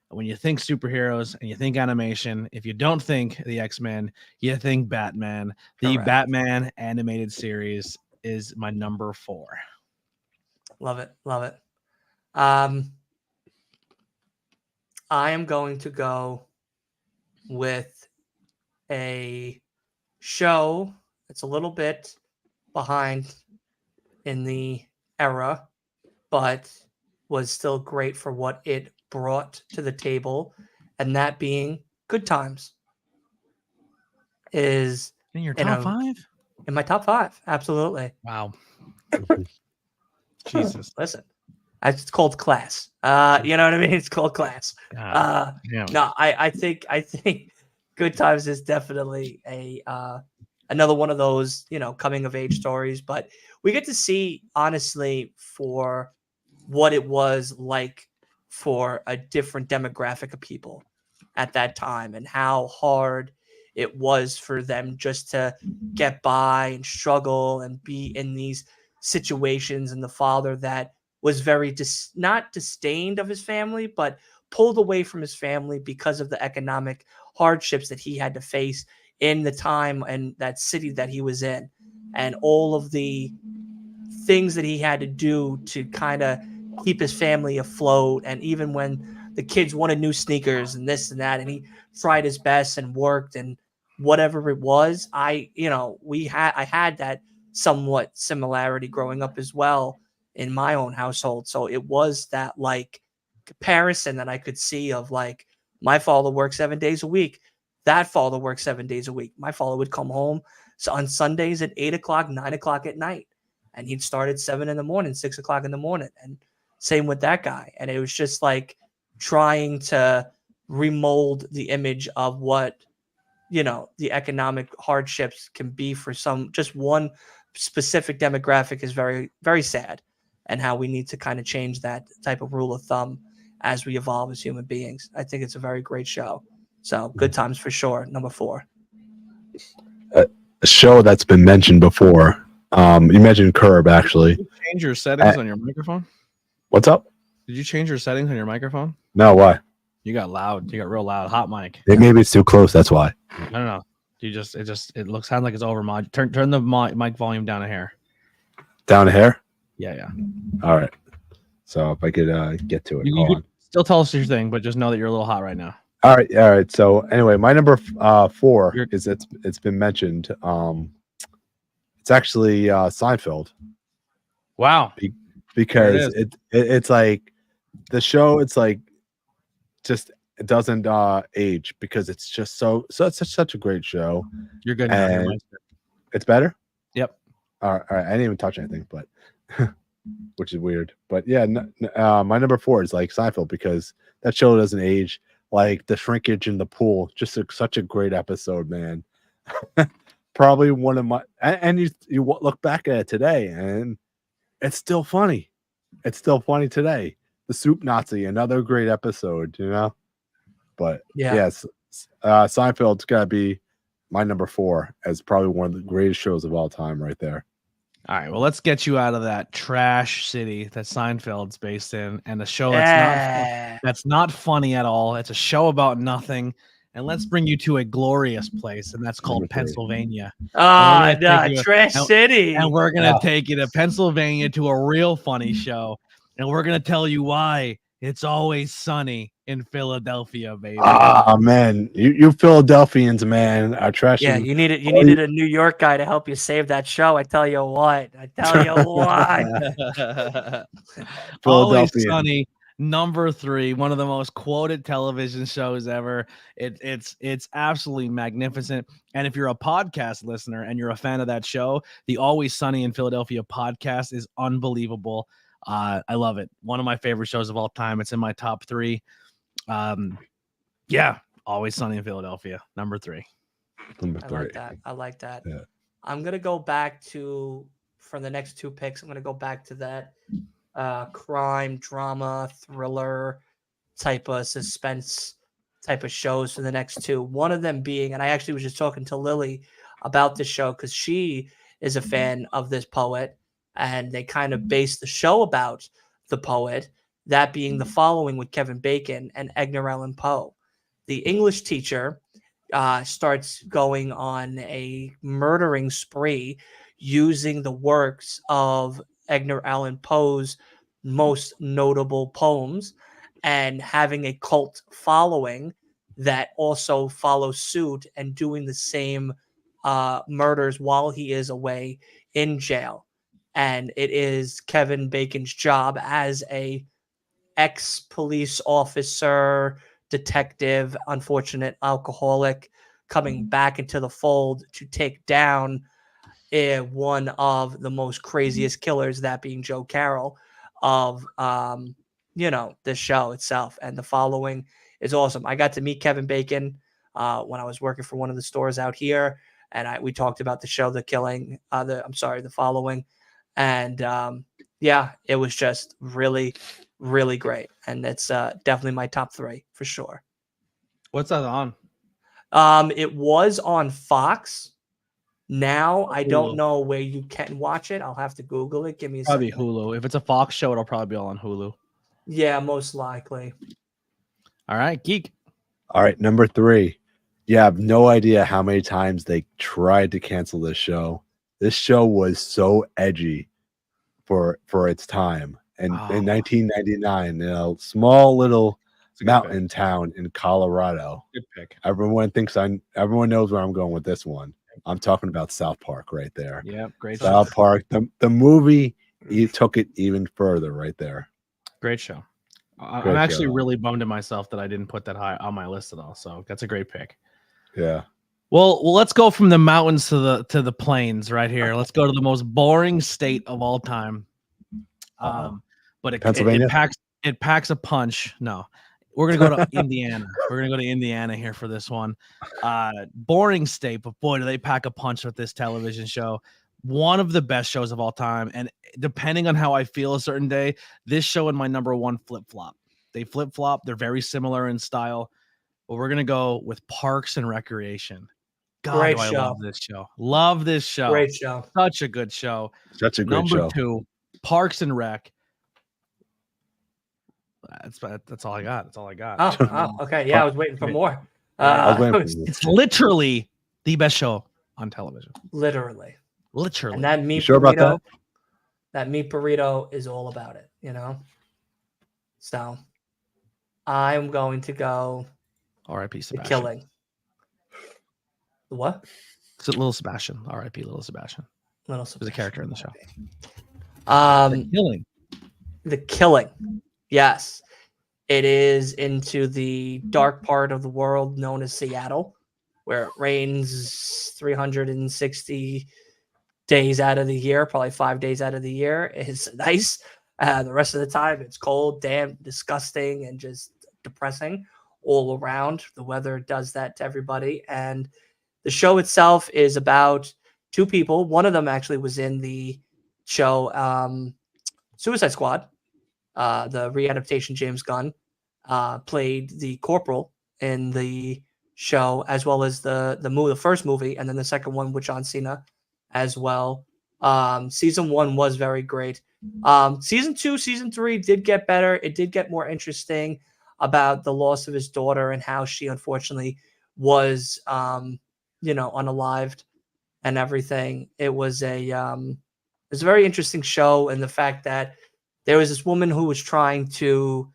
When you think superheroes and you think animation, if you don't think the X-Men, you think Batman. The Correct. Batman animated series is my number 4. Love it. Love it. I am going to go with a show that's a little bit behind in the era, but was still great for what it brought to the table, and that being Good Times is In your You top know, 5? in my top 5. Absolutely. Wow. Jesus. Listen, it's called class. You know what I mean? It's called class. God, damn. No, I think Good Times is definitely another one of those, coming of age stories, but we get to see, honestly, for what it was like for a different demographic of people at that time and how hard it was for them just to get by and struggle and be in these situations, and the father that was very not disdained of his family, but pulled away from his family because of the economic hardships that he had to face in the time and that city that he was in, and all of the things that he had to do to kind of keep his family afloat. And even when the kids wanted new sneakers and this and that, and he tried his best and worked and whatever it was, I had that somewhat similarity growing up as well in my own household. So it was that like comparison that I could see of like My father worked 7 days a week. That father worked 7 days a week. My father would come home on Sundays at 8 o'clock, 9 o'clock at night. And he'd start at 7 in the morning, 6 o'clock in the morning. And same with that guy. And it was just like trying to remold the image of what, the economic hardships can be for just one specific demographic is very, very sad. And how we need to kind of change that type of rule of thumb as we evolve as human beings. I think it's a very great show. So good times for sure. Number 4. A show that's been mentioned before. You mentioned Curb, actually. Did you change your settings on your microphone? What's up? Did you change your settings on your microphone? No, why? You got loud. You got real loud. Hot mic. Maybe it's too close. That's why. I don't know. It looks sounds like it's over mod. Turn the mic volume down a hair. Down a hair? Yeah. All right. So if I could get to it. You could still tell us your thing, but just know that you're a little hot right now. All right. So anyway, my number 4 is it's been mentioned. It's actually Seinfeld. Wow. Because it's like the show. It's like just it doesn't age because it's just such a great show. You're good now. And it's better. Yep. All right. I didn't even touch anything, but which is weird. But yeah, my number 4 is like Seinfeld because that show doesn't age. Like the shrinkage in the pool, just such a great episode, man. Probably one of my and you look back at it today, and it's still funny. It's still funny today. The Soup Nazi, another great episode, But yes, Seinfeld's got to be my number 4 as probably one of the greatest shows of all time, right there. All right, well, let's get you out of that trash city that Seinfeld's based in, and a show that's not funny at all. It's a show about nothing, and let's bring you to a glorious place, and that's called Pennsylvania. Trash city. And we're gonna take you to Pennsylvania to a real funny show, and we're gonna tell you why it's always sunny in Philadelphia, baby. Ah, man, you Philadelphians, man, are trash. Yeah, you needed a New York guy to help you save that show. I tell you what. Always Sunny, number 3, one of the most quoted television shows ever. It's absolutely magnificent. And if you're a podcast listener and you're a fan of that show, the Always Sunny in Philadelphia podcast is unbelievable. I love it. One of my favorite shows of all time. It's in my top 3. Always Sunny in Philadelphia, number 3. I like that. Yeah. I'm gonna go back to for the next 2 picks. I'm gonna go back to that crime, drama, thriller type of suspense type of shows for the next 2. One of them being, and I actually was just talking to Lily about this show because she is a fan of this poet, and they kind of based the show about the poet. That being The Following with Kevin Bacon and Edgar Allan Poe. The English teacher starts going on a murdering spree using the works of Edgar Allan Poe's most notable poems and having a cult following that also follows suit and doing the same murders while he is away in jail. And it is Kevin Bacon's job as a ex-police officer, detective, unfortunate alcoholic, coming back into the fold to take down one of the most craziest killers, that being Joe Carroll of the show itself. And The Following is awesome. I got to meet Kevin Bacon when I was working for one of the stores out here, and we talked about the show, The Following. And it was just really, really great. And it's definitely my top 3 for sure. What's that on? It was on Fox. Now I don't Hulu. know where you can watch it. I'll have to Google it. Give me a Probably second. Hulu. If it's a Fox show, it'll probably be all on Hulu. Yeah, most likely. All right, Geek. All right, number 3. Yeah, I have no idea how many times they tried to cancel this show. This show was so edgy for its time. And in 1999, in a small little mountain town in Colorado. Good pick. Everyone knows where I'm going with this one. I'm talking about South Park right there. Yeah, great show. South Park, the movie, you took it even further right there. Great show. I'm Great actually show. really bummed at myself that I didn't put that high on my list at all. So that's a great pick. Yeah. Well, let's go from the mountains to the plains right here. Let's go to the most boring state of all time. But Pennsylvania? it packs a punch. No, we're gonna go to Indiana. We're gonna go to Indiana here for this one. Boring state, but boy, do they pack a punch with this television show. One of the best shows of all time, and depending on how I feel a certain day, this show and my number one flip flop. They flip flop. They're very similar in style, but we're gonna go with Parks and Recreation. God, Great do I show. love this show. Love this show. Great show. Such a good show. Such a great Number show. 2, Parks and Rec. That's all I got. That's all I got. Oh, okay. Yeah, I was waiting for more. I was waiting for you. It's literally the best show on television. Literally. Literally. And that meat You sure about burrito, that? that meat burrito is all about it, you know? So I'm going to go R.I.P. The Sebastian. Killing. The what? It's Little Sebastian. R.I.P. Little Sebastian. Little There's a character in the show. The Killing. The Killing. Yes. It is into the dark part of the world known as Seattle, where it rains 360 days out of the year, probably 5 days out of the year. It's nice. The rest of the time, it's cold, damp, disgusting, and just depressing all around. The weather does that to everybody. And the show itself is about two people. One of them actually was in the show Suicide Squad. The readaptation, James Gunn played the corporal in the show, as well as the first movie, and then the second one with John Cena as well. Season 1 was very great. Season 2, season 3 did get better. It did get more interesting about the loss of his daughter and how she unfortunately was, unalived and everything. It was a very interesting show, and the fact that there was this woman who was trying to,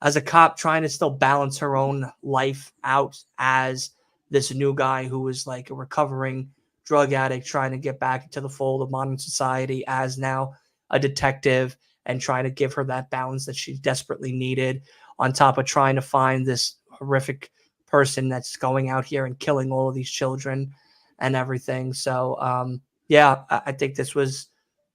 as a cop, trying to still balance her own life out as this new guy who was like a recovering drug addict trying to get back into the fold of modern society as now a detective, and trying to give her that balance that she desperately needed, on top of trying to find this horrific person that's going out here and killing all of these children and everything. So, I think this was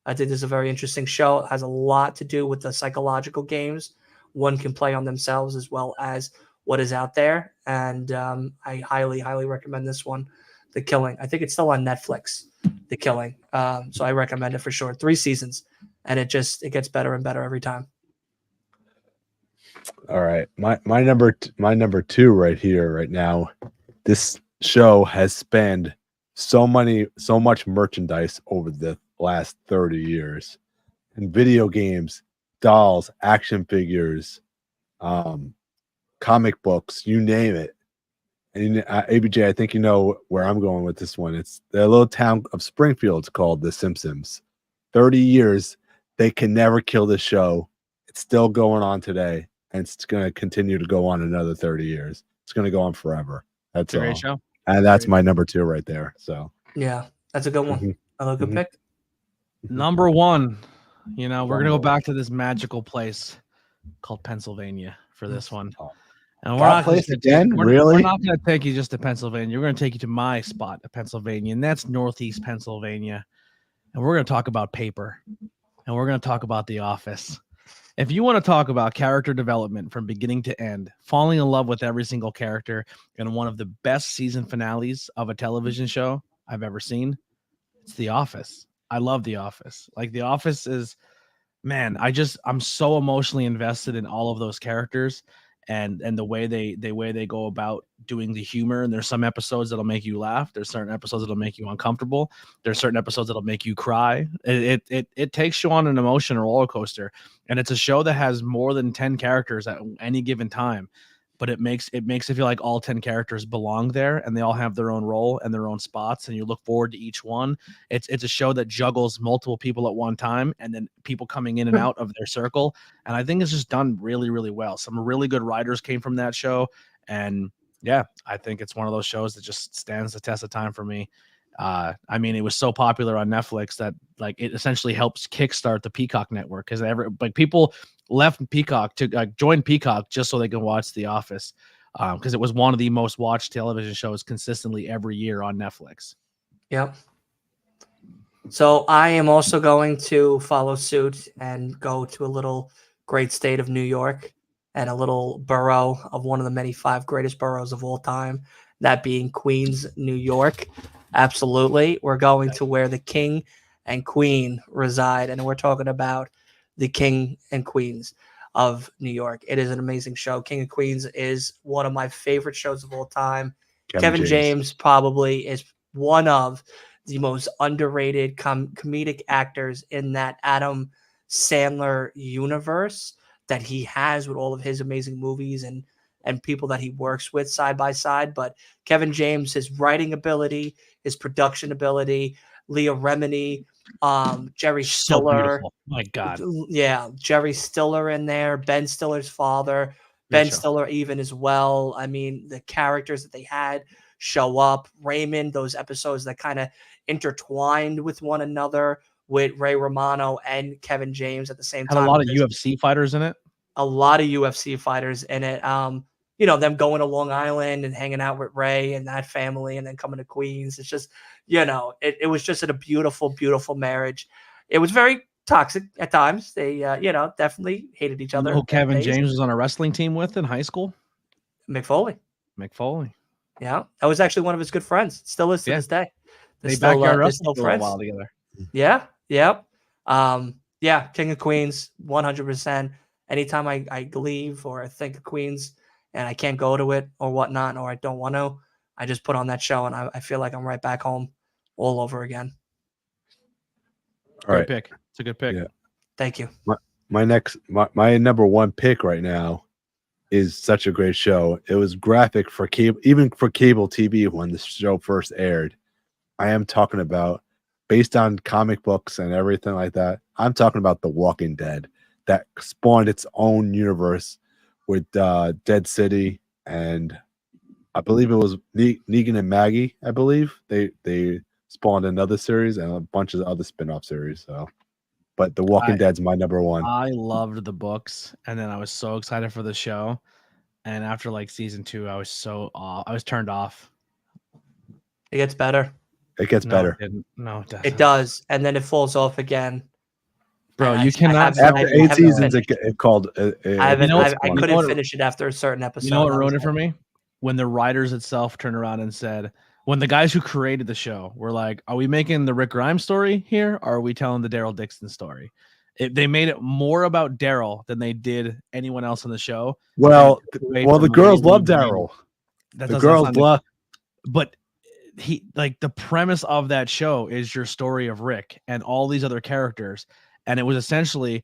a very interesting show. It has a lot to do with the psychological games one can play on themselves, as well as what is out there. And I highly, highly recommend this one, The Killing. I think it's still on Netflix, The Killing. So I recommend it for sure. 3 seasons, and it gets better and better every time. All right. My number 2 right here, right now. This show has spanned so much merchandise over the last 30 years, and video games, dolls, action figures, comic books, you name it. And ABJ, I think you know where I'm going with this one. It's the little town of Springfield. It's called The Simpsons. 30 years, they can never kill this show. It's still going on today, and it's going to continue to go on another 30 years. It's going to go on forever. That's It's a all. great show. And that's my number 2 right there. So Yeah, that's a good one. Mhm. Another good pick. Number 1, we're going to go back to this magical place called Pennsylvania for this one. And we're That not gonna place take- again? We're Really? not going to take you just to Pennsylvania. We're going to take you to my spot of Pennsylvania, and that's Northeast Pennsylvania. And we're going to talk about paper, and we're going to talk about The Office. If you want to talk about character development from beginning to end, falling in love with every single character, and one of the best season finales of a television show I've ever seen, it's The Office. I love The Office. Like, The Office is, man, I'm so emotionally invested in all of those characters and the way they go about doing the humor. And there's some episodes that'll make you laugh. There's certain episodes that'll make you uncomfortable. There's certain episodes that'll make you cry. It takes you on an emotional roller coaster. And it's a show that has more than 10 characters at any given time. But it makes it feel like all 10 characters belong there, and they all have their own role and their own spots, and you look forward to each one. It's a show that juggles multiple people at one time, and then people coming in and out of their circle. And I think it's just done really, really well. Some really good writers came from that show, and yeah, I think it's one of those shows that just stands the test of time for me. I mean, it was so popular on Netflix that like it essentially helps kickstart the Peacock network because people left Peacock to join Peacock just so they can watch The Office because it was one of the most watched television shows consistently every year on Netflix. Yep. So I am also going to follow suit and go to a little great state of New York and a little borough of one of the many 5 greatest boroughs of all time, that being Queens, New York. Absolutely. We're going to where the king and queen reside, and we're talking about the king and queens of New York. It is an amazing show. King of Queens is one of my favorite shows of all time. Kevin James probably is one of the most underrated comedic actors in that Adam Sandler universe that he has with all of his amazing movies and people that he works with side by side. But Kevin James, his writing ability, his production ability, Leah Remini, Jerry So Stiller. beautiful. My God. Yeah, Jerry Stiller in there, Ben Stiller's father, Ben Stiller even as well. I mean, the characters that they had show up. Raymond, those episodes that kind of intertwined with one another with Ray Romano and Kevin James at the same Had time. a lot of UFC fighters in it. A lot of UFC fighters in it. You know, them going to Long Island and hanging out with Ray and that family and then coming to Queens. It's just, you know, it was just a beautiful, beautiful marriage. It was very toxic at times. They, you know, definitely hated each You other. know who at Kevin days. James was on a wrestling team with in high school? Mick Foley. Mick Foley. Yeah. That was actually one of his good friends. Still is to this day. They backyard they're wrestled still for a friends. while together. Yeah. Yep. Yeah. King of Queens, 100%. Anytime I leave or I think of Queens and I can't go to it or whatnot, or I don't want to, I just put on that show and I feel like I'm right back home all over again. Great pick. It's a good pick. Yeah. Thank you. My number 1 pick right now is such a great show. It was graphic for cable, even for cable TV when the show first aired. I am talking about, based on comic books and everything like that, I'm talking about The Walking Dead, that spawned its own universe with Dead City, and I believe it was Negan and Maggie. I believe they spawned another series and a bunch of other spin-off series. So, but The Walking Dead's my number 1. I loved the books, and then I was so excited for the show. And after like season 2, I was turned off. It gets better. It gets better. No, it doesn't. It does, and then it falls off again. Bro, you cannot. After 8 seasons, it called. I couldn't finish it after a certain episode. You know what ruined it for me? When the writers itself turned around and said, when the guys who created the show were like, "Are we making the Rick Grimes story here, or are we telling the Daryl Dixon story?" They made it more about Daryl than they did anyone else on the show. Well, the girls love Daryl. The girls love, but he, like, the premise of that show is your story of Rick and all these other characters, and it was essentially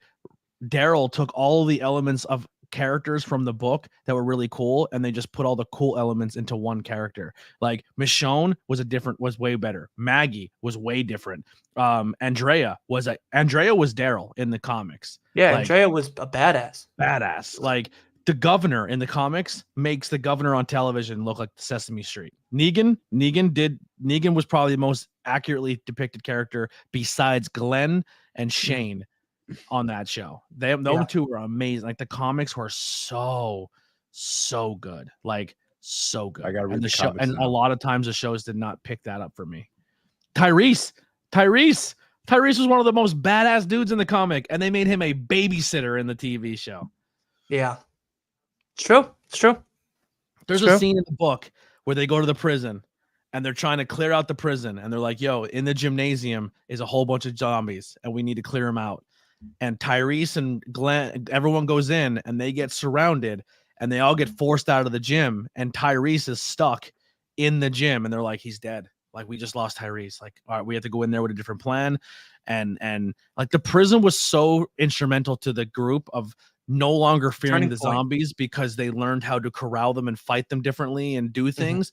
Daryl took all the elements of characters from the book that were really cool, and they just put all the cool elements into one character. Like Michonne was way better. Maggie was way different. Andrea was Daryl in the comics. Yeah, like, Andrea was a badass. Like the governor in the comics makes the governor on television look like Sesame Street. Negan was probably the most accurately depicted character besides Glenn and Shane on that show. Those two were amazing. Like the comics were so good. Like so good. I gotta read and the show, comics and now. a lot of times the shows did not pick that up for me. Tyrese was one of the most badass dudes in the comic, and they made him a babysitter in the TV show. Yeah. It's true. There's a scene in the book where they go to the prison and they're trying to clear out the prison, and they're like, yo, in the gymnasium is a whole bunch of zombies and we need to clear them out. And Tyrese and Glenn, everyone goes in and they get surrounded and they all get forced out of the gym, and Tyrese is stuck in the gym, and they're like, he's dead. Like, we just lost Tyrese. Like, all right, we have to go in there with a different plan. And like the prison was so instrumental to the group of no longer fearing the zombies because they learned how to corral them and fight them differently and do things.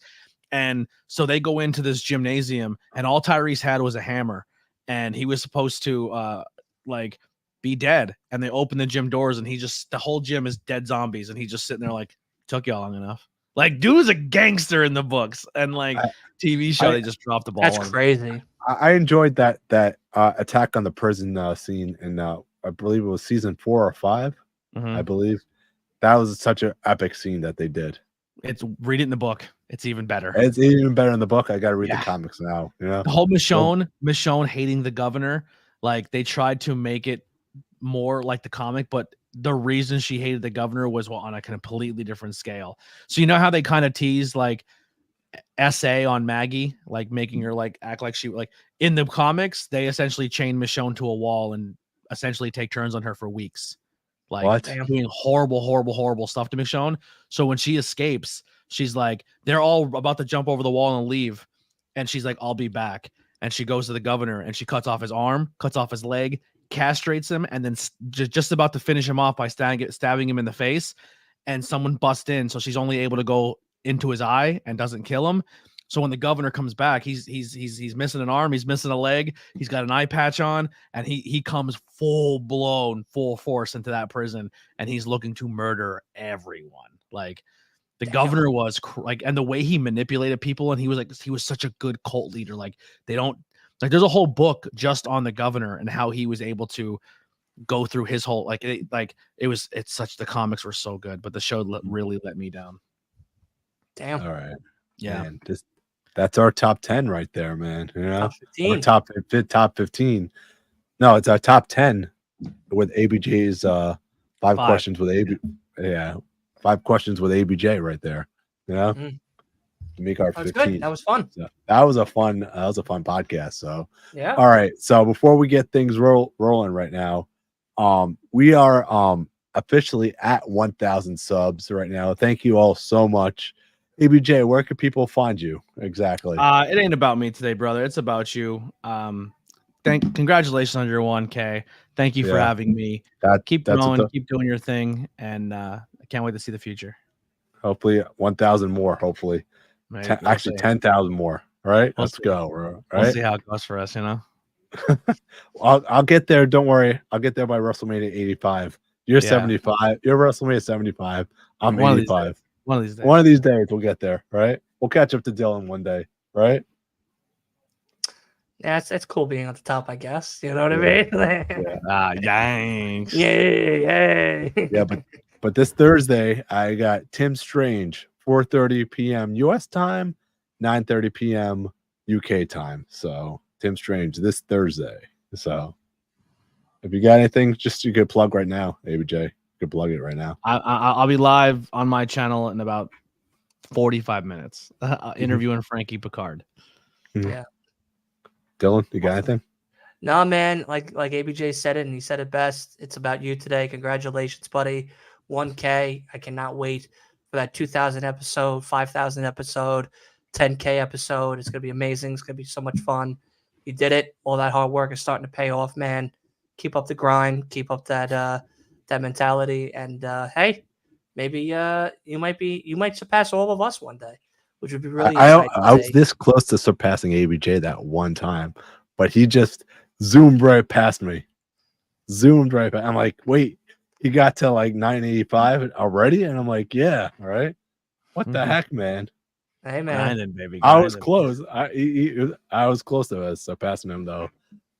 And so they go into this gymnasium, and all Tyrese had was a hammer, and he was supposed to like be dead. And they open the gym doors, and the whole gym is dead zombies, and he's just sitting there like, took y'all long enough. Like, dude's a gangster in the books, and like I- TV show, I- they just dropped the ball. That's on him. crazy. I enjoyed that attack on the prison scene in I believe it was season 4 or 5. Mhm. I believe that was such an epic scene that they did. It's read it in the book. It's even better. It's even better in the book. I got to read Yeah. the comics now. You know, The whole Michonne hating the governor, like they tried to make it more like the comic, but the reason she hated the governor was on a completely different scale. So you know how they kind of teased like SA on Maggie, like making her like act like she like in the comics, they essentially chain Michonne to a wall and essentially take turns on her for weeks. Like What? Damn. doing horrible stuff to Michonne. So when she escapes, she's like, they're all about to jump over the wall and leave. And she's like, I'll be back. And she goes to the governor and she cuts off his arm, cuts off his leg, castrates him, and then just about to finish him off by stabbing him in the face. And someone busts in. So she's only able to go into his eye and doesn't kill him. So when the governor comes back, he's missing an arm, he's missing a leg, he's got an eye patch on, and he comes full force into that prison, and he's looking to murder everyone. Like the governor was like, and the way he manipulated people, and he was such a good cult leader. Like they don't like. There's a whole book just on the governor and how he was able to go through his whole the comics were so good, but the show really let me down. Damn. All right. Yeah. Man, that's our top 10 right there, man. You know, Top or 15. top 15. No, it's our top 10 with ABJ's 5 questions with AB. Yeah, 5 questions with ABJ right there. You know, Mhm. make our That was 15. good. That was fun. So that was a fun podcast. So Yeah. all right. So before we get things rolling right now, we are officially at 1,000 subs right now. Thank you all so much. ABJ, where can people find you exactly? It ain't about me today, brother. It's about you. Congratulations on your 1K. Thank you for Yeah. having me. Keep That's growing, keep doing your thing, and I can't wait to see the future. hopefully 1,000 more. Hopefully, Maybe, actually 10,000 more. All right, We'll let's see. go. All We'll right, see how it goes for us. You know. I'll get there. Don't worry, I'll get there by WrestleMania 85. You're Yeah. 75. You're WrestleMania 75. I'm One of these 85. One of these days. One of these days we'll get there. Right, we'll catch up to Dylan one day. Right. Yeah, it's cool being at the top, I guess. You know what I mean? Yanks. Yay. Yeah, but this Thursday I got Tim Strange, 4:30 p.m. US time, 9:30 p.m. UK time. So Tim Strange this Thursday. So if you got anything, just you could plug right now, ABJ. You could plug it right now. I'll be live on my channel in about 45 minutes, interviewing Frankie Picard. Dylan, you got anything? No, man, like ABJ said it, and he said it best. It's about you today. Congratulations, buddy. 1K. I cannot wait for that 2,000 episode, 5,000 episode, 10K episode. It's gonna be amazing. It's gonna be so much fun. You did it. All that hard work is starting to pay off, man. Keep up the grind. Keep up that mentality. And hey, maybe you might surpass all of us one day, which would be really. I was this close to surpassing ABJ that one time, but he just zoomed right past me. Zoomed right past. I'm like, wait, he got to like 985 already, and I'm like, yeah, all right. What the heck, man? Hey, man. Grinding, baby. I was grinding. close. I was close to surpassing him though,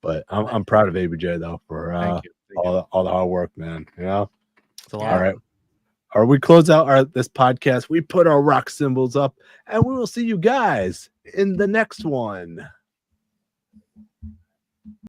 but I'm proud of ABJ though for Thank you. Thank you. all the hard work, man. You know. It's a lot. All right. Or we close out this podcast. We put our rock symbols up, and we will see you guys in the next one.